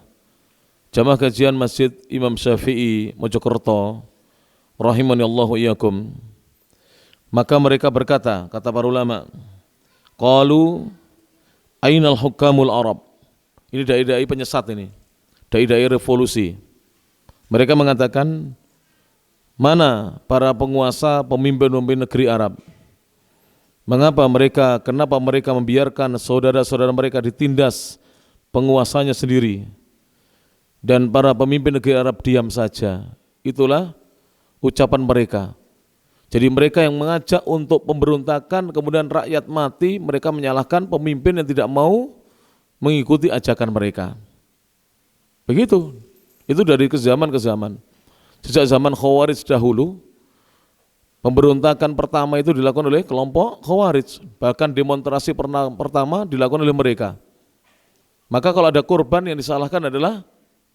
B: Jamaah kajian Masjid Imam Syafi'i Mojokerto, rahimani Allahu iyyakum. Maka mereka berkata, kata para ulama, qalu ainal hukamul Arab. Ini dai-dai penyesat ini, dai-dai revolusi. Mereka mengatakan, mana para penguasa, pemimpin-pemimpin negeri Arab? Kenapa mereka membiarkan saudara-saudara mereka ditindas penguasanya sendiri? Dan para pemimpin negeri Arab diam saja. Itulah ucapan mereka. Jadi mereka yang mengajak untuk pemberontakan, kemudian rakyat mati, mereka menyalahkan pemimpin yang tidak mau mengikuti ajakan mereka. Begitu. Itu dari zaman ke zaman. Sejak zaman Khawarij dahulu, pemberontakan pertama itu dilakukan oleh kelompok Khawarij. Bahkan demonstrasi pertama dilakukan oleh mereka. Maka kalau ada korban yang disalahkan adalah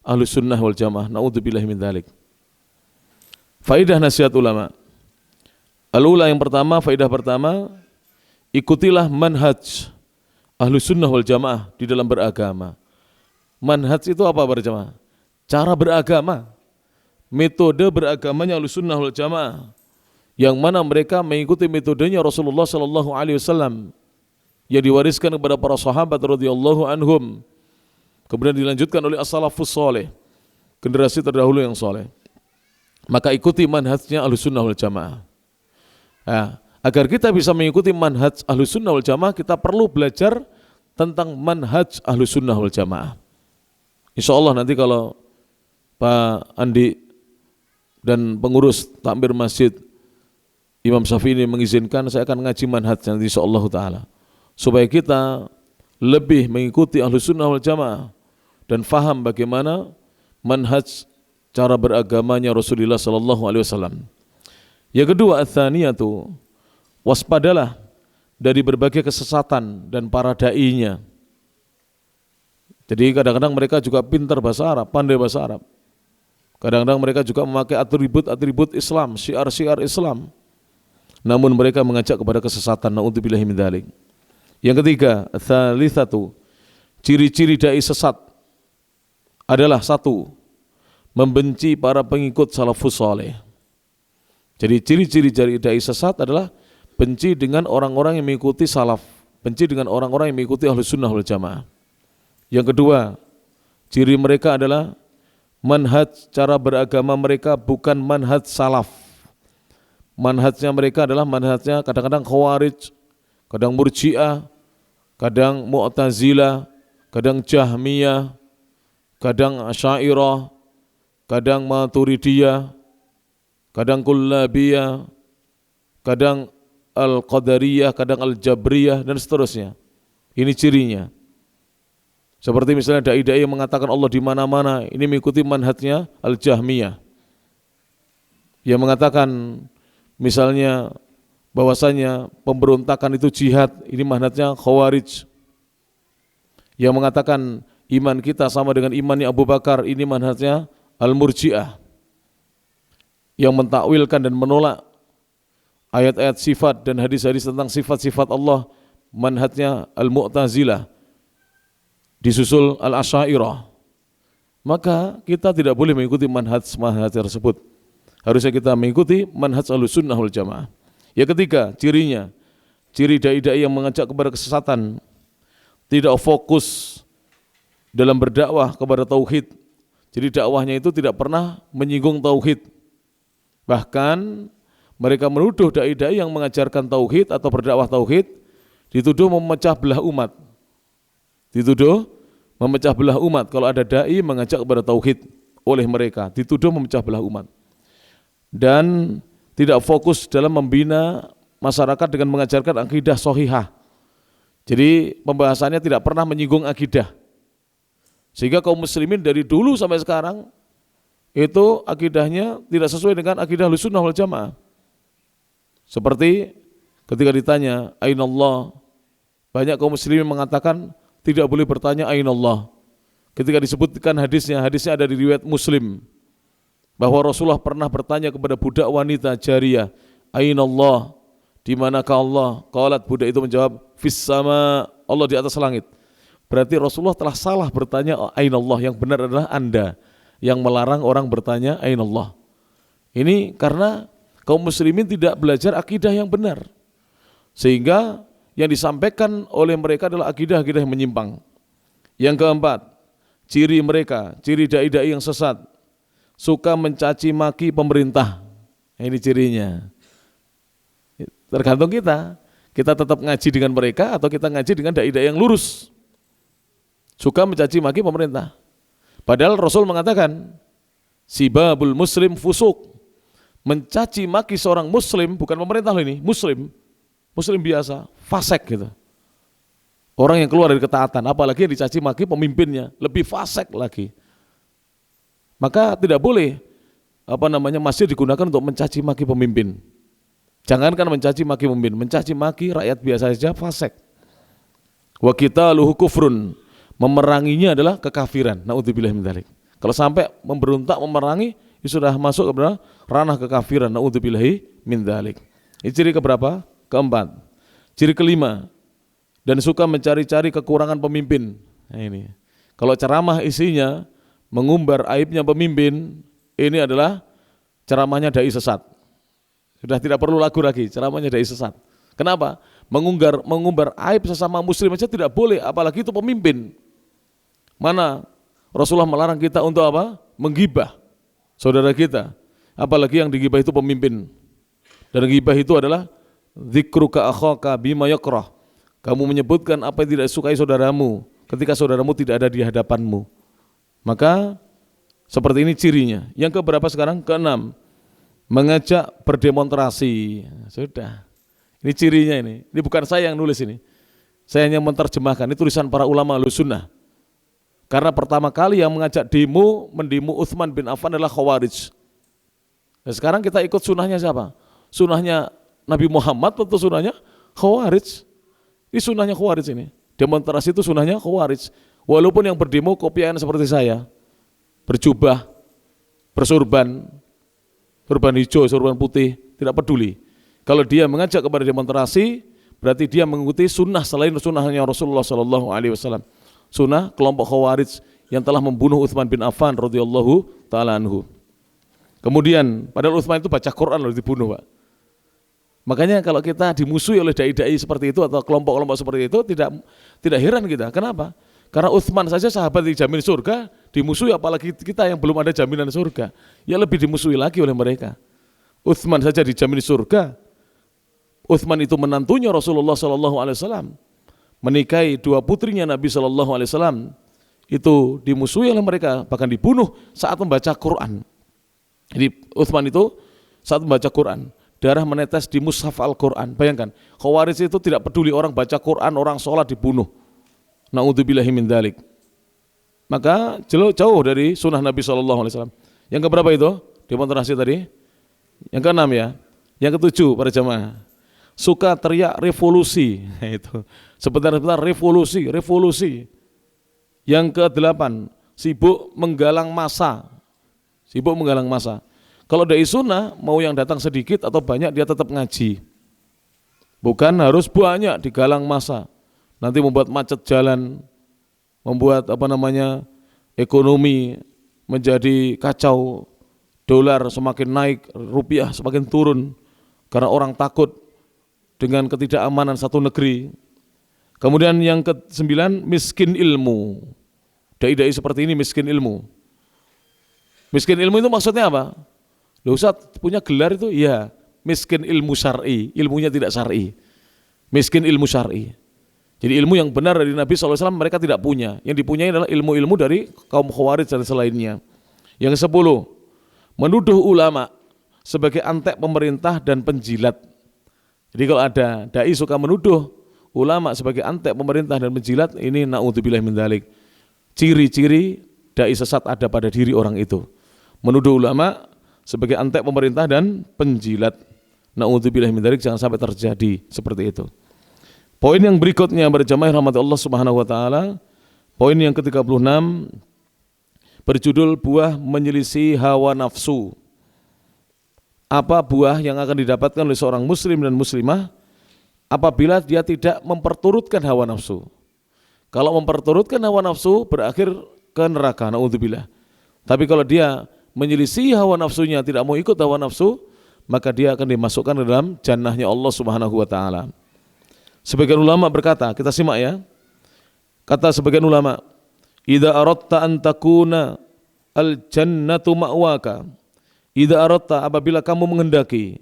B: Ahlus Sunnah wal Jamaah. Na'udzubillahi min dzalik. Faidah nasihat ulama. Al-ula yang pertama, faidah pertama, ikutilah manhaj Ahlus Sunnah wal Jamaah di dalam beragama. Manhaj itu apa berjamaah? Cara beragama. Metode beragamanya Ahlus Sunnah wal Jamaah, yang mana mereka mengikuti metodenya Rasulullah sallallahu alaihi wasallam yang diwariskan kepada para sahabat radhiyallahu anhum, kemudian dilanjutkan oleh as-salafus saleh, generasi terdahulu yang saleh. Maka ikuti manhajnya Ahlus Sunnah wal Jamaah. Nah, agar kita bisa mengikuti manhaj Ahlus Sunnah wal Jamaah, kita perlu belajar tentang manhaj Ahlus Sunnah wal Jamaah. Insyaallah nanti kalau Pak Andi dan pengurus takmir Masjid Imam Syafi'i ini mengizinkan, saya akan ngaji manhaj nanti insyaallah ta'ala, supaya kita lebih mengikuti Ahlus Sunnah wal Jamaah dan faham bagaimana manhaj cara beragamanya Rasulullah sallallahu alaihi wasallam. Yang kedua, ats-tsaniyatu, waspadalah dari berbagai kesesatan dan para dai-nya. Jadi kadang-kadang mereka juga pintar bahasa Arab, pandai bahasa Arab. Kadang-kadang mereka juga memakai atribut-atribut Islam, syiar-syiar Islam. Namun mereka mengajak kepada kesesatan. Na'udzubillahi min dzalik. Yang ketiga, ats-tsalitsatu, ciri-ciri dai sesat adalah satu, membenci para pengikut salafus saleh. Jadi ciri-ciri dari dai sesat adalah benci dengan orang-orang yang mengikuti salaf, benci dengan orang-orang yang mengikuti Ahlus Sunnah wal Jamaah. Yang kedua, ciri mereka adalah manhaj cara beragama mereka bukan manhaj salaf. Manhajnya mereka adalah manhajnya kadang-kadang Khawarij, kadang Murji'ah, kadang Mu'tazilah, kadang Jahmiyah, kadang Asy'ariyah, kadang Maturidiyah, kadang Kullabiyah, kadang Al-Qadariyah, kadang Al-Jabriyah dan seterusnya. Ini cirinya. Seperti misalnya dai-dai yang mengatakan Allah di mana-mana, ini mengikuti manhajnya Al-Jahmiyah. Yang mengatakan misalnya bahwasanya pemberontakan itu jihad, ini manhajnya Khawarij. Yang mengatakan iman kita sama dengan imannya Abu Bakar, ini manhajnya Al-Murji'ah. Yang mentakwilkan dan menolak ayat-ayat sifat dan hadis-hadis tentang sifat-sifat Allah, manhajnya Al-Mu'tazilah, disusul Al-Asy'ariyah. Maka kita tidak boleh mengikuti manhaj tersebut. Harusnya kita mengikuti manhaj Ahlussunnah wal Jamaah. Yang ketiga, cirinya, ciri dai-dai yang mengajak kepada kesesatan, tidak fokus dalam berdakwah kepada tauhid. Jadi dakwahnya itu tidak pernah menyinggung tauhid. Bahkan mereka menuduh dai-dai yang mengajarkan tauhid atau berdakwah tauhid dituduh memecah belah umat. Dituduh memecah belah umat. Kalau ada dai mengajak kepada tauhid oleh mereka, dituduh memecah belah umat. Dan tidak fokus dalam membina masyarakat dengan mengajarkan akidah sahihah. Jadi pembahasannya tidak pernah menyinggung akidah. Sehingga kaum muslimin dari dulu sampai sekarang itu akidahnya tidak sesuai dengan akidah Ahlussunnah wal Jamaah. Seperti ketika ditanya Ainallah, banyak kaum muslimin mengatakan tidak boleh bertanya Ainallah. Ketika disebutkan hadisnya ada di riwayat Muslim bahwa Rasulullah pernah bertanya kepada budak wanita jariyah, Ainallah, di manakah Allah? Qalat, budak itu menjawab, fis sama, Allah di atas langit. Berarti Rasulullah telah salah bertanya Ainallah, yang benar adalah Anda yang melarang orang bertanya Ainallah. Ini karena kaum muslimin tidak belajar akidah yang benar, sehingga yang disampaikan oleh mereka adalah akidah-akidah yang menyimpang. Yang keempat, ciri mereka, ciri dai-dai yang sesat, suka mencaci maki pemerintah. Ini cirinya. Tergantung kita tetap ngaji dengan mereka atau kita ngaji dengan dai-dai yang lurus. Suka mencaci maki pemerintah. Padahal Rasul mengatakan, sibabul muslim fusuk. Mencaci maki seorang muslim, bukan pemerintah ini, muslim biasa, fasek gitu. Orang yang keluar dari ketaatan, apalagi yang dicaci maki pemimpinnya, lebih fasek lagi. Maka tidak boleh masjid digunakan untuk mencaci maki pemimpin. Jangankan mencaci maki pemimpin, mencaci maki rakyat biasa saja fasik. Wa qitaluhu kufrun, memeranginya adalah kekafiran. Naudzubillah min dzalik. Kalau sampai memberontak memerangi, itu sudah masuk kepada ranah kekafiran. Naudzubillah min dzalik. Ini ciri keberapa? Keempat. Ciri kelima, dan suka mencari-cari kekurangan pemimpin. Nah ini. Kalau ceramah isinya mengumbar aibnya pemimpin, ini adalah ceramahnya dai sesat. Sudah tidak perlu lagu lagi, ceramahnya dai sesat. Kenapa? Mengumbar aib sesama muslim saja tidak boleh, apalagi itu pemimpin. Mana Rasulullah melarang kita untuk apa? Menggibah saudara kita, apalagi yang digibah itu pemimpin. Dan gibah itu adalah dzikruka akhaka bima yakrah. Kamu menyebutkan apa yang tidak sukai saudaramu ketika saudaramu tidak ada di hadapanmu. Maka seperti ini cirinya. Yang keberapa sekarang? Keenam, mengajak berdemonstrasi. Sudah. Ini cirinya ini. Ini bukan saya yang nulis ini. Saya hanya menerjemahkan. Ini tulisan para ulama Ahlussunnah. Karena pertama kali yang mengajak mendemo Utsman bin Affan adalah Khawarij. Nah, sekarang kita ikut sunnahnya siapa? Sunnahnya Nabi Muhammad atau sunnahnya Khawarij? Ini sunnahnya Khawarij ini. Demonstrasi itu sunnahnya Khawarij. Walaupun yang berdemo kopian seperti saya, berjubah, bersurban, surban hijau, surban putih, tidak peduli. Kalau dia mengajak kepada demonstrasi, berarti dia mengikuti sunnah selain sunnahnya Rasulullah SAW. Sunnah kelompok Khawarij yang telah membunuh Utsman bin Affan radhiyallahu taala anhu. Kemudian, padahal Utsman itu baca Quran lalu dibunuh, Pak. Makanya kalau kita dimusuhi oleh dai-dai seperti itu atau kelompok-kelompok seperti itu, tidak heran kita. Kenapa? Karena Utsman saja sahabat dijamin surga, dimusuhi apalagi kita yang belum ada jaminan surga. Ya lebih dimusuhi lagi oleh mereka. Utsman saja dijamin surga. Utsman itu menantunya Rasulullah SAW, menikahi dua putrinya Nabi SAW, itu dimusuhi oleh mereka, bahkan dibunuh saat membaca Quran. Jadi Utsman itu saat membaca Quran, darah menetes di mushaf Al-Quran. Bayangkan, Khawarij itu tidak peduli orang baca Quran, orang sholat dibunuh. Na'udzubillahi min dzalik. maka jauh dari sunnah Nabi SAW. Yang keberapa itu? Demonstrasi tadi. Yang keenam ya. Yang ketujuh para jamaah. Suka teriak revolusi. Itu. Sebentar-sebentar revolusi. Yang kedelapan, sibuk menggalang massa. Kalau dai sunnah, mau yang datang sedikit atau banyak dia tetap ngaji. Bukan harus banyak digalang massa. Nanti membuat macet jalan, membuat ekonomi menjadi kacau, dolar semakin naik, rupiah semakin turun karena orang takut dengan ketidakamanan satu negeri. Kemudian yang ke-9, miskin ilmu. Dai-dai seperti ini miskin ilmu. Miskin ilmu itu maksudnya apa? Loh Ustaz, punya gelar itu? Ya, miskin ilmu syar'i, ilmunya tidak syar'i. Miskin ilmu syar'i. Jadi ilmu yang benar dari Nabi SAW mereka tidak punya. Yang dipunyai adalah ilmu-ilmu dari kaum Khawarij dan selainnya. Yang 10, menuduh ulama sebagai antek pemerintah dan penjilat. Jadi kalau ada dai suka menuduh ulama sebagai antek pemerintah dan penjilat, ini na'udzubillah min dzalik. Ciri-ciri dai sesat ada pada diri orang itu. Menuduh ulama sebagai antek pemerintah dan penjilat. Na'udzubillah min dzalik, jangan sampai terjadi seperti itu. Poin yang berikutnya berjamaah rahmat Allah Subhanahu wa taala, poin yang ke-36 berjudul buah menyelisih hawa nafsu. Apa buah yang akan didapatkan oleh seorang muslim dan muslimah apabila dia tidak memperturutkan hawa nafsu? Kalau memperturutkan hawa nafsu berakhir ke neraka, naudzubillah. Tapi kalau dia menyelisih hawa nafsunya, tidak mau ikut hawa nafsu, maka dia akan dimasukkan ke dalam jannahnya Allah Subhanahu wa taala. Sebagian ulama berkata, kita simak ya. Kata sebagian ulama, idza aradta an takuna al jannatu ma'waka. Idza aradta, apabila kamu menghendaki,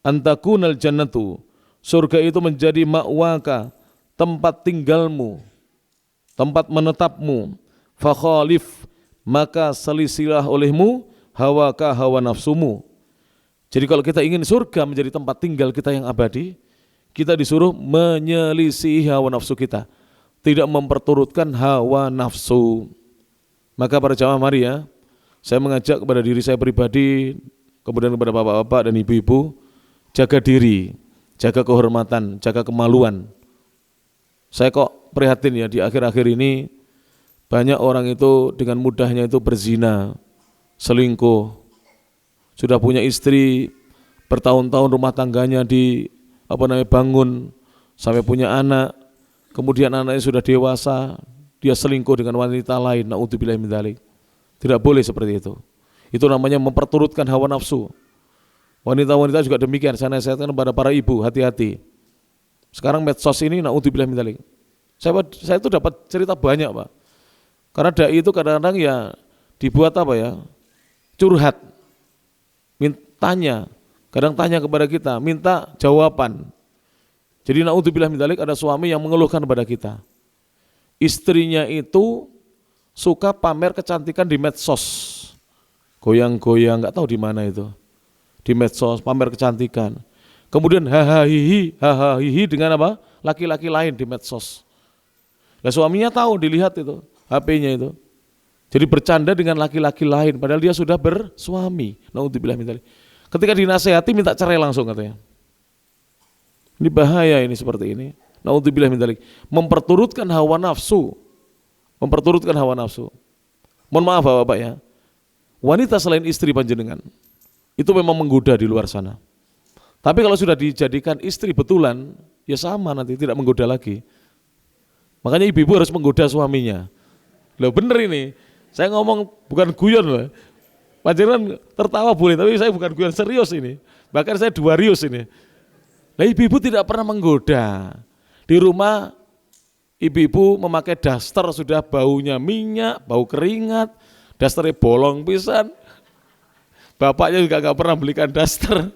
B: an takuna al jannatu, surga itu menjadi ma'waka, tempat tinggalmu, tempat menetapmu, fa khalif, maka selisilah olehmu hawaka, hawa nafsumu. Jadi kalau kita ingin surga menjadi tempat tinggal kita yang abadi, kita disuruh menyelisih hawa nafsu kita, tidak memperturutkan hawa nafsu. Maka para jamaah mari ya, saya mengajak kepada diri saya pribadi, kemudian kepada bapak-bapak dan ibu-ibu, jaga diri, jaga kehormatan, jaga kemaluan. Saya kok prihatin ya, di akhir-akhir ini banyak orang itu dengan mudahnya itu berzina, selingkuh, sudah punya istri, bertahun-tahun rumah tangganya bangun sampai punya anak, kemudian anaknya sudah dewasa, dia selingkuh dengan wanita lain, na'udzubillah min dzalik. Tidak boleh seperti itu. Itu namanya memperturutkan hawa nafsu. Wanita-wanita juga demikian, saya nasihatkan kepada para ibu, hati-hati. Sekarang medsos ini na'udzubillah min dzalik. Saya itu dapat cerita banyak, Pak. Karena dai itu kadang-kadang ya dibuat curhat, mintanya. Kadang tanya kepada kita, minta jawaban. Jadi na'udzubillah min dzalik, ada suami yang mengeluhkan kepada kita. Istrinya itu suka pamer kecantikan di medsos. Goyang-goyang, enggak tahu di mana itu. Di medsos pamer kecantikan. Kemudian hahaha dengan laki-laki lain di medsos. Nah, suaminya tahu, dilihat itu HP-nya itu. Jadi bercanda dengan laki-laki lain padahal dia sudah bersuami. Na'udzubillah min dzalik. Ketika dinasehati minta cerai langsung katanya. Ini bahaya ini seperti ini. Na'udzubillah min dzalik. Memperturutkan hawa nafsu. Mohon maaf Bapak ya. Wanita selain istri panjenengan itu memang menggoda di luar sana. Tapi kalau sudah dijadikan istri betulan, ya sama nanti, tidak menggoda lagi. Makanya ibu-ibu harus menggoda suaminya. Loh bener ini. Saya ngomong bukan guyon loh. Panjenengan tertawa boleh, tapi saya bukan guyon, serius ini. Bahkan saya 2 rius ini. Nah, ibu-ibu tidak pernah menggoda. Di rumah ibu-ibu memakai daster sudah baunya minyak, bau keringat, dasternya bolong pisan. Bapaknya juga gak pernah belikan daster.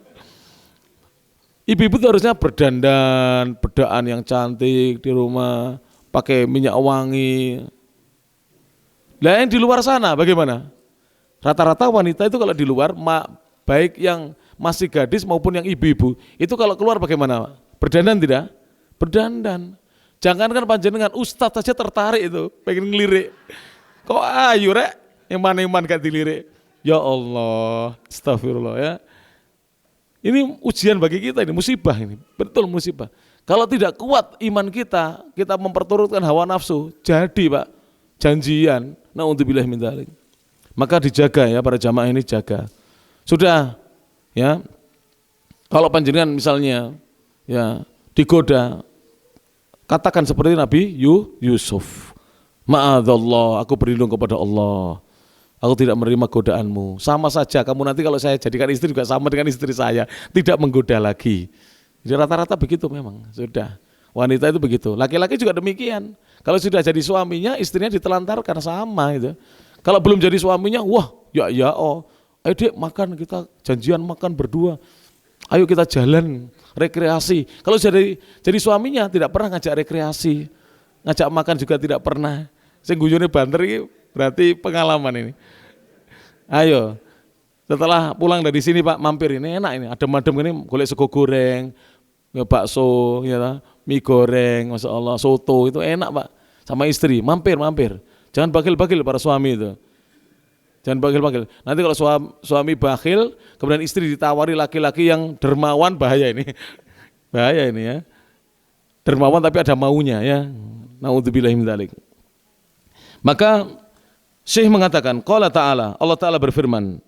B: Ibu-ibu itu harusnya berdandan, bedaan yang cantik di rumah, pakai minyak wangi. Nah, yang di luar sana bagaimana? Rata-rata wanita itu kalau di luar, baik yang masih gadis maupun yang ibu-ibu, itu kalau keluar bagaimana? Berdandan tidak? Berdandan. Jangankan panjenengan, ustadz saja tertarik itu, pengen ngelirik. Kok ayu rek, iman gak dilirik. Ya Allah, astagfirullah ya. Ini ujian bagi kita, ini musibah ini, betul musibah. Kalau tidak kuat iman kita, kita memperturutkan hawa nafsu, jadi Pak, janjian, na'udzubillah min dzalik. Maka dijaga ya para jamaah ini, jaga. Sudah ya, kalau panjenengan misalnya ya digoda, katakan seperti Nabi Yusuf. Ma'adzallah, aku berlindung kepada Allah. Aku tidak menerima godaanmu. Sama saja, kamu nanti kalau saya jadikan istri juga sama dengan istri saya. Tidak menggoda lagi. Jadi rata-rata begitu memang, sudah. Wanita itu begitu. Laki-laki juga demikian. Kalau sudah jadi suaminya, istrinya ditelantarkan sama itu. Kalau belum jadi suaminya, wah ayo dek makan, kita janjian makan berdua. Ayo kita jalan, rekreasi. Kalau jadi suaminya tidak pernah ngajak rekreasi. Ngajak makan juga tidak pernah. Sing guyone banter iki berarti pengalaman ini. Ayo, setelah pulang dari sini Pak, mampir ini enak ini, adem-adem ini, golek sego goreng, ya bakso, ya, mie goreng, masya Allah, soto itu enak Pak, sama istri, mampir. Jangan bagil-bagil para suami itu. Jangan bagil-bagil. Nanti kalau suami bakhil, kemudian istri ditawari laki-laki yang dermawan, bahaya ini. Bahaya ini ya. Dermawan tapi ada maunya ya. Na'udzubillahi min dzalik. Maka Syekh mengatakan, qala ta'ala, Allah Ta'ala berfirman,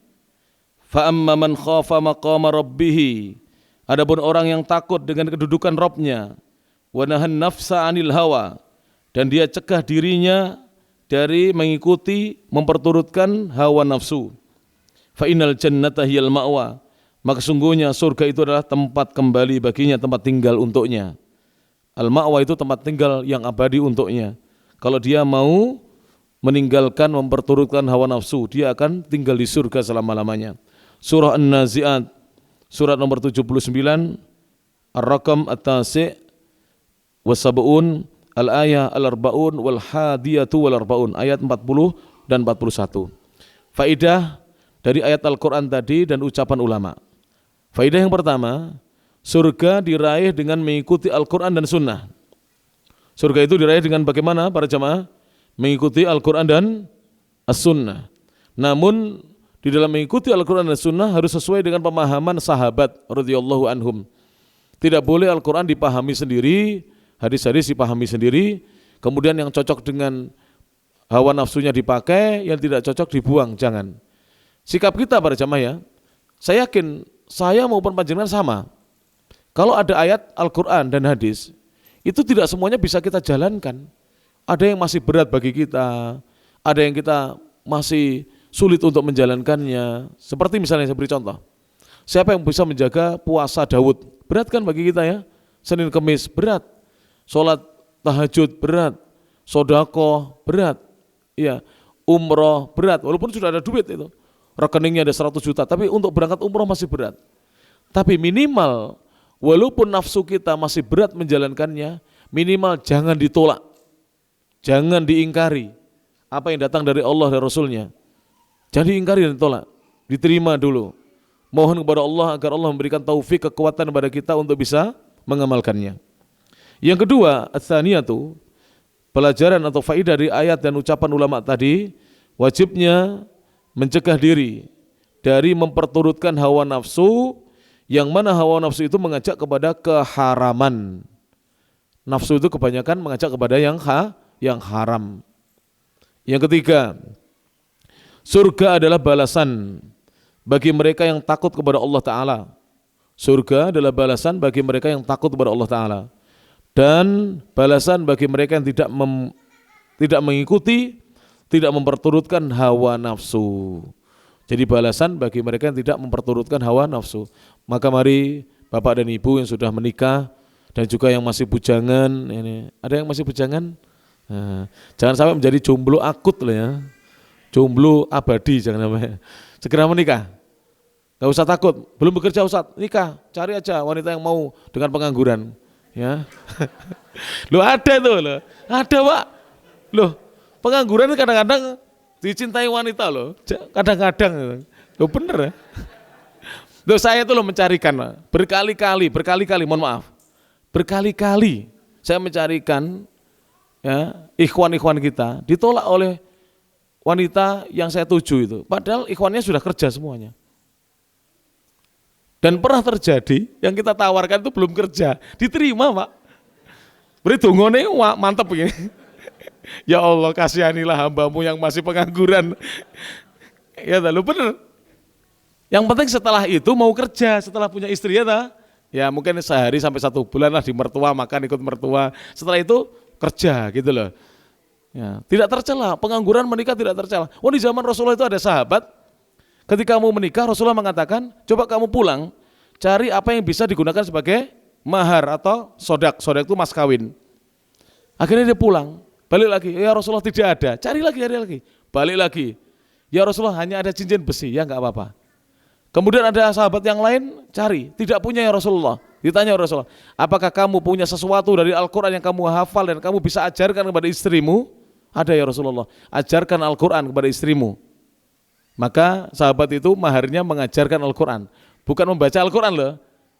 B: fa amma man khafa maqama rabbih, adapun orang yang takut dengan kedudukan Rabbnya, wa nahan nafsa 'anil hawa, dan dia cegah dirinya dari mengikuti, memperturutkan hawa nafsu. Fa innal jannata hiyal ma'wa, maka sungguhnya surga itu adalah tempat kembali baginya, tempat tinggal untuknya. Al-ma'wa itu tempat tinggal yang abadi untuknya. Kalau dia mau meninggalkan, memperturutkan hawa nafsu, dia akan tinggal di surga selama-lamanya. Surah An-Nazi'at, surat nomor 79, Ar-Raqam At-Tasi' was-sab'un, Al-Ayah Al-Arba'un wal-Hadiyatu wal-Arba'un, ayat 40 dan 41. Faidah dari ayat Al-Quran tadi dan ucapan ulama. Faidah yang pertama, surga diraih dengan mengikuti Al-Quran dan Sunnah. Surga itu diraih dengan bagaimana para jamaah? Mengikuti Al-Quran dan As-Sunnah. Namun di dalam mengikuti Al-Quran dan As-Sunnah harus sesuai dengan pemahaman sahabat radhiyallahu anhum. Tidak boleh Al-Quran dipahami sendiri, hadis-hadis dipahami sendiri, kemudian yang cocok dengan hawa nafsunya dipakai, yang tidak cocok dibuang, jangan. Sikap kita para jamaah ya, saya yakin saya maupun panjenengan sama. Kalau ada ayat Al-Quran dan hadis, itu tidak semuanya bisa kita jalankan. Ada yang masih berat bagi kita, ada yang kita masih sulit untuk menjalankannya. Seperti misalnya saya beri contoh, siapa yang bisa menjaga puasa Daud? Berat kan bagi kita ya, Senin Kemis berat, sholat tahajud berat, sodako berat, ya, umroh berat, walaupun sudah ada duit itu, rekeningnya ada 100 juta, tapi untuk berangkat umroh masih berat. Tapi minimal, walaupun nafsu kita masih berat menjalankannya, minimal jangan ditolak. Jangan diingkari apa yang datang dari Allah dan Rasulnya. Jangan diingkari dan ditolak, diterima dulu. Mohon kepada Allah agar Allah memberikan taufik, kekuatan kepada kita untuk bisa mengamalkannya. Yang kedua, ats-tsaniyatu, pelajaran atau faidah dari ayat dan ucapan ulama tadi, wajibnya mencegah diri dari memperturutkan hawa nafsu, yang mana hawa nafsu itu mengajak kepada keharaman. Nafsu itu kebanyakan mengajak kepada yang haram. Yang ketiga, surga adalah balasan bagi mereka yang takut kepada Allah Ta'ala. Surga adalah balasan bagi mereka yang takut kepada Allah Ta'ala, dan balasan bagi mereka yang tidak mengikuti, tidak memperturutkan hawa nafsu. Jadi balasan bagi mereka yang tidak memperturutkan hawa nafsu. Maka mari Bapak dan Ibu yang sudah menikah dan juga yang masih bujangan, ini ada yang masih bujangan, nah, jangan sampai menjadi jomblo akut lah ya, jomblo abadi jangan sampai. Segera menikah, gak usah takut, belum bekerja Ustaz, nikah, cari aja wanita yang mau dengan pengangguran, ya. Loh ada tuh, loh ada Pak, loh pengangguran kadang-kadang dicintai wanita loh, kadang-kadang, loh bener ya. Loh saya tuh loh mencarikan, berkali-kali, mohon maaf, berkali-kali saya mencarikan ya ikhwan-ikhwan kita, ditolak oleh wanita yang saya tuju itu. Padahal ikhwannya sudah kerja semuanya. Dan pernah terjadi yang kita tawarkan itu belum kerja, diterima Pak. Beri dungone mantep begini. Ya Allah kasihanilah hambamu yang masih pengangguran. Ya lalu bener. Yang penting setelah itu mau kerja, setelah punya istri ya ta? Ya mungkin sehari sampai 1 bulan lah di mertua, makan ikut mertua. Setelah itu kerja gitu loh. Ya, tidak tercela, pengangguran menikah tidak tercela. Oh di zaman Rasulullah itu ada sahabat, ketika mau menikah Rasulullah mengatakan, coba kamu pulang, cari apa yang bisa digunakan sebagai mahar atau sodak. Sodak itu mas kawin. Akhirnya dia pulang, balik lagi, ya Rasulullah tidak ada, cari lagi, balik lagi. Ya Rasulullah hanya ada cincin besi, ya enggak apa-apa. Kemudian ada sahabat yang lain cari, tidak punya ya Rasulullah. Ditanya Rasulullah, apakah kamu punya sesuatu dari Al-Quran yang kamu hafal dan kamu bisa ajarkan kepada istrimu? Ada ya Rasulullah, ajarkan Al-Quran kepada istrimu. Maka sahabat itu maharnya mengajarkan Al-Quran, bukan membaca Al-Quran loh.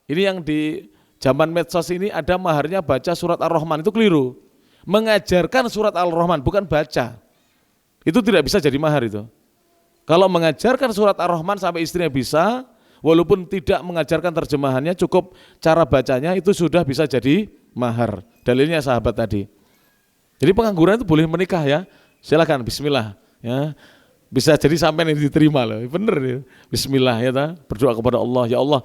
B: Ini yang di zaman medsos ini ada maharnya baca surat Ar-Rahman, itu keliru. Mengajarkan surat Al-Rahman, bukan baca. Itu tidak bisa jadi mahar itu. Kalau mengajarkan surat Ar-Rahman sampai istrinya bisa, walaupun tidak mengajarkan terjemahannya, cukup cara bacanya itu sudah bisa jadi mahar. Dalilnya sahabat tadi. Jadi pengangguran itu boleh menikah ya. Silakan bismillah ya. Bisa jadi sampai yang diterima loh. Bener ya. Bismillah ya ta. Berdoa kepada Allah, ya Allah,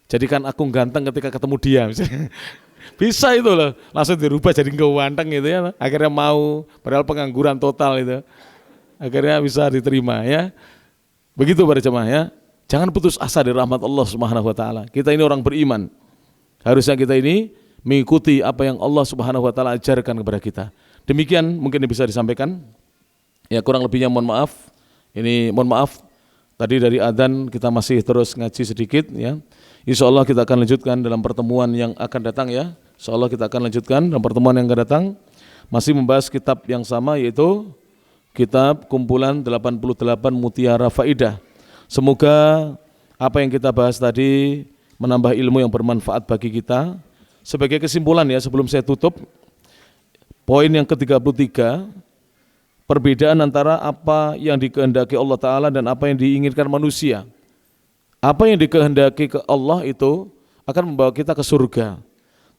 B: jadikan aku ganteng ketika ketemu dia. Bisa itu loh. Langsung dirubah jadi ganteng gitu ya. Akhirnya mau, padahal pengangguran total itu. Akhirnya bisa diterima ya. Begitu para jemaah ya. Jangan putus asa dari rahmat Allah Subhanahu wa taala. Kita ini orang beriman. Harusnya kita ini mengikuti apa yang Allah Subhanahu wa taala ajarkan kepada kita. Demikian mungkin bisa disampaikan. Ya kurang lebihnya mohon maaf. Ini mohon maaf. Tadi dari adzan kita masih terus ngaji sedikit ya. Insyaallah kita akan lanjutkan dalam pertemuan yang akan datang ya. Insyaallah kita akan lanjutkan dalam pertemuan yang akan datang. Masih membahas kitab yang sama yaitu kitab kumpulan 88 mutiara faidah. Semoga apa yang kita bahas tadi menambah ilmu yang bermanfaat bagi kita. Sebagai kesimpulan ya sebelum saya tutup, poin yang ke-33, perbedaan antara apa yang dikehendaki Allah Ta'ala dan apa yang diinginkan manusia. Apa yang dikehendaki ke Allah itu akan membawa kita ke surga.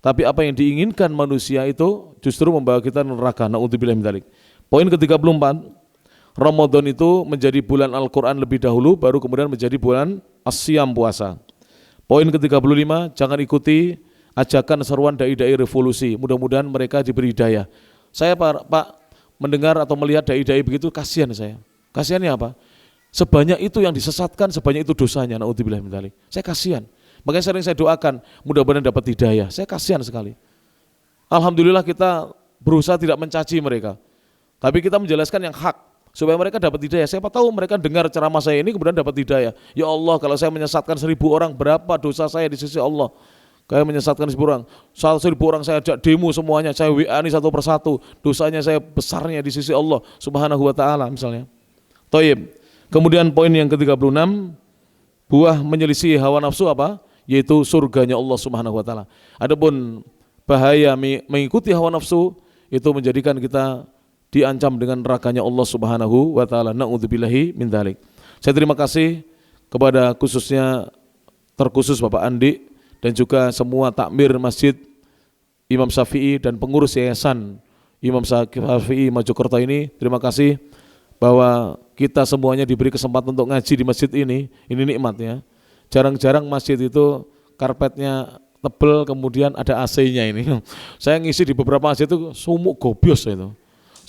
B: Tapi apa yang diinginkan manusia itu justru membawa kita neraka. Na'udzubillah min dzalik. Poin ke-34, Ramadan itu menjadi bulan Al-Quran lebih dahulu, baru kemudian menjadi bulan As-Siyam puasa. Poin ke-35, jangan ikuti ajakan seruan dai-dai revolusi, mudah-mudahan mereka diberi hidayah. Saya Pak mendengar atau melihat dai-dai begitu, kasihan saya. Kasihannya apa? Sebanyak itu yang disesatkan, sebanyak itu dosanya. Na'udzubillah min dzalik. Saya kasihan. Makanya sering saya doakan, mudah-mudahan dapat hidayah. Saya kasihan sekali. Alhamdulillah kita berusaha tidak mencaci mereka. Tapi kita menjelaskan yang hak, supaya mereka dapat hidayah. Siapa tahu mereka dengar ceramah saya ini kemudian dapat hidayah. Ya Allah, kalau saya menyesatkan 1000 orang, berapa dosa saya di sisi Allah? Kayak menyesatkan 1000 orang. 1000 orang saya ajak demo semuanya, saya WA ini satu persatu. Dosanya saya besarnya di sisi Allah Subhanahu wa taala misalnya. Thayyib. Kemudian poin yang ke-36, buah menyelisih hawa nafsu apa? Yaitu surganya Allah Subhanahu wa taala. Adapun bahaya mengikuti hawa nafsu itu menjadikan kita diancam dengan nerakanya Allah Subhanahu wa taala. Na'udzubillahi min dzalik. Saya terima kasih kepada terkhusus Bapak Andi dan juga semua takmir Masjid Imam Syafi'i dan pengurus yayasan Imam Syafi'i Mojokerto ini. Terima kasih bahwa kita semuanya diberi kesempatan untuk ngaji di masjid ini. Ini nikmat ya. Jarang-jarang masjid itu karpetnya tebal kemudian ada AC-nya ini. Saya ngisi di beberapa masjid itu sumuk gobios itu.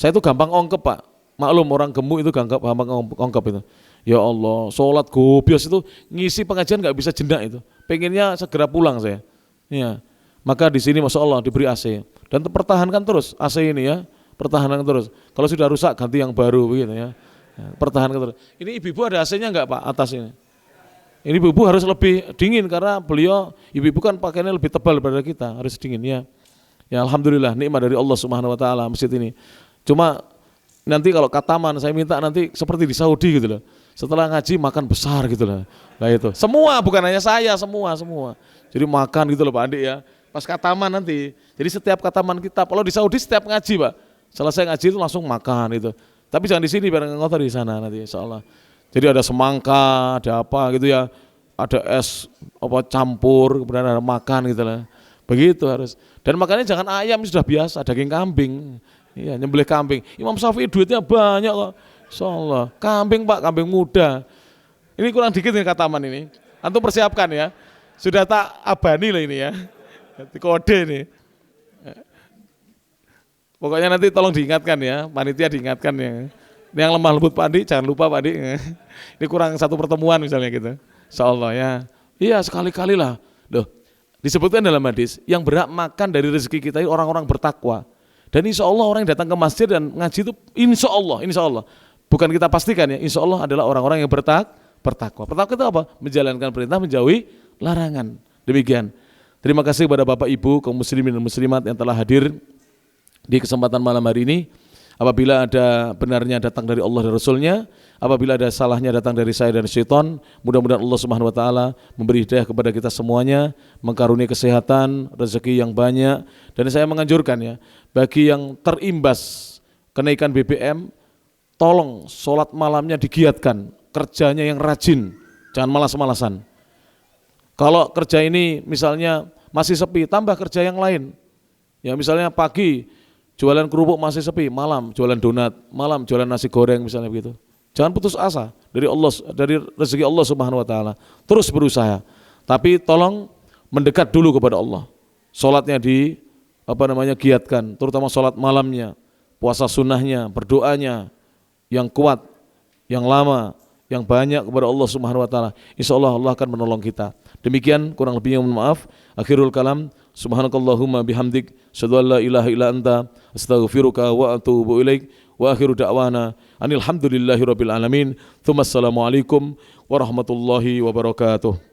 B: Saya itu gampang ongkep Pak, maklum orang gemuk itu gampang ongkep itu. Ya Allah, sholat gobios itu ngisi pengajian nggak bisa jeda itu. Pengennya segera pulang saya. Ya, maka di sini masya Allah diberi AC dan pertahankan terus AC ini ya, pertahankan terus. Kalau sudah rusak ganti yang baru begitu ya. Pertahankan terus. Ini ibu-ibu ada AC-nya nggak Pak atas ini? Ini ibu-ibu harus lebih dingin karena beliau ibu-ibu kan pakaiannya lebih tebal daripada kita, harus dingin ya. Ya alhamdulillah nikmat dari Allah Subhanahu wa taala masjid ini. Cuma nanti kalau kataman saya minta nanti seperti di Saudi gitu loh. Setelah ngaji makan besar gitu loh. Nah itu. Semua bukan hanya saya, semua. Jadi makan gitu loh Pak Andi ya. Pas kataman nanti. Jadi setiap kataman kita, kalau di Saudi setiap ngaji Pak. Selesai ngaji itu langsung makan itu. Tapi jangan di sini biar nggak ngotor di sana nanti insyaallah. Jadi ada semangka, ada apa gitu ya, ada es apa campur, kemudian ada makan gitu lah. Begitu harus. Dan makannya jangan ayam, sudah biasa, daging kambing. Iya, nyembelih kambing. Imam Syafi'i duitnya banyak kok. Insyaallah. Kambing Pak, kambing muda. Ini kurang dikit nih kataman ini. Antum persiapkan ya. Sudah tak abani lah ini ya. Kode nih. Pokoknya nanti tolong diingatkan ya, panitia diingatkan ya. Yang lemah lembut Pak Andi, jangan lupa Pak Andi. Ini kurang satu pertemuan misalnya gitu. Insyaallah ya. Iya sekali-kali lah. Loh, disebutkan dalam hadis, yang berhak makan dari rezeki kita itu orang-orang bertakwa. Dan insya Allah orang yang datang ke masjid dan ngaji itu insya Allah. Bukan kita pastikan ya, insya Allah adalah orang-orang yang bertakwa. Bertakwa itu apa? Menjalankan perintah, menjauhi larangan. Demikian. Terima kasih kepada Bapak Ibu, kaum muslimin dan muslimat yang telah hadir di kesempatan malam hari ini. Apabila ada benarnya datang dari Allah dan Rasulnya, apabila ada salahnya datang dari saya dan syaitan, mudah-mudahan Allah Subhanahu wa taala memberi hidayah kepada kita semuanya, mengkaruniai kesehatan, rezeki yang banyak. Dan saya menganjurkan ya, bagi yang terimbas kenaikan BBM, tolong sholat malamnya digiatkan, kerjanya yang rajin, jangan malas-malasan. Kalau kerja ini misalnya masih sepi, tambah kerja yang lain. Ya misalnya pagi jualan kerupuk masih sepi, malam jualan donat, malam jualan nasi goreng misalnya begitu. Jangan putus asa dari Allah, dari rezeki Allah Subhanahu wa taala. Terus berusaha. Tapi tolong mendekat dulu kepada Allah. Salatnya giatkan, terutama salat malamnya, puasa sunnahnya, berdoanya yang kuat, yang lama, yang banyak kepada Allah Subhanahu wa taala. Insyaallah Allah akan menolong kita. Demikian kurang lebihnya mohon maaf. Akhirul kalam. Subhanakallahumma bihamdik, asyhadu an la ilaha illa anta, astaghfiruka wa atubu ilaik. Wa akhiru da'wana anil hamdulillahi rabbil alamin. Tsumma assalamu alaikum warahmatullahi wabarakatuh.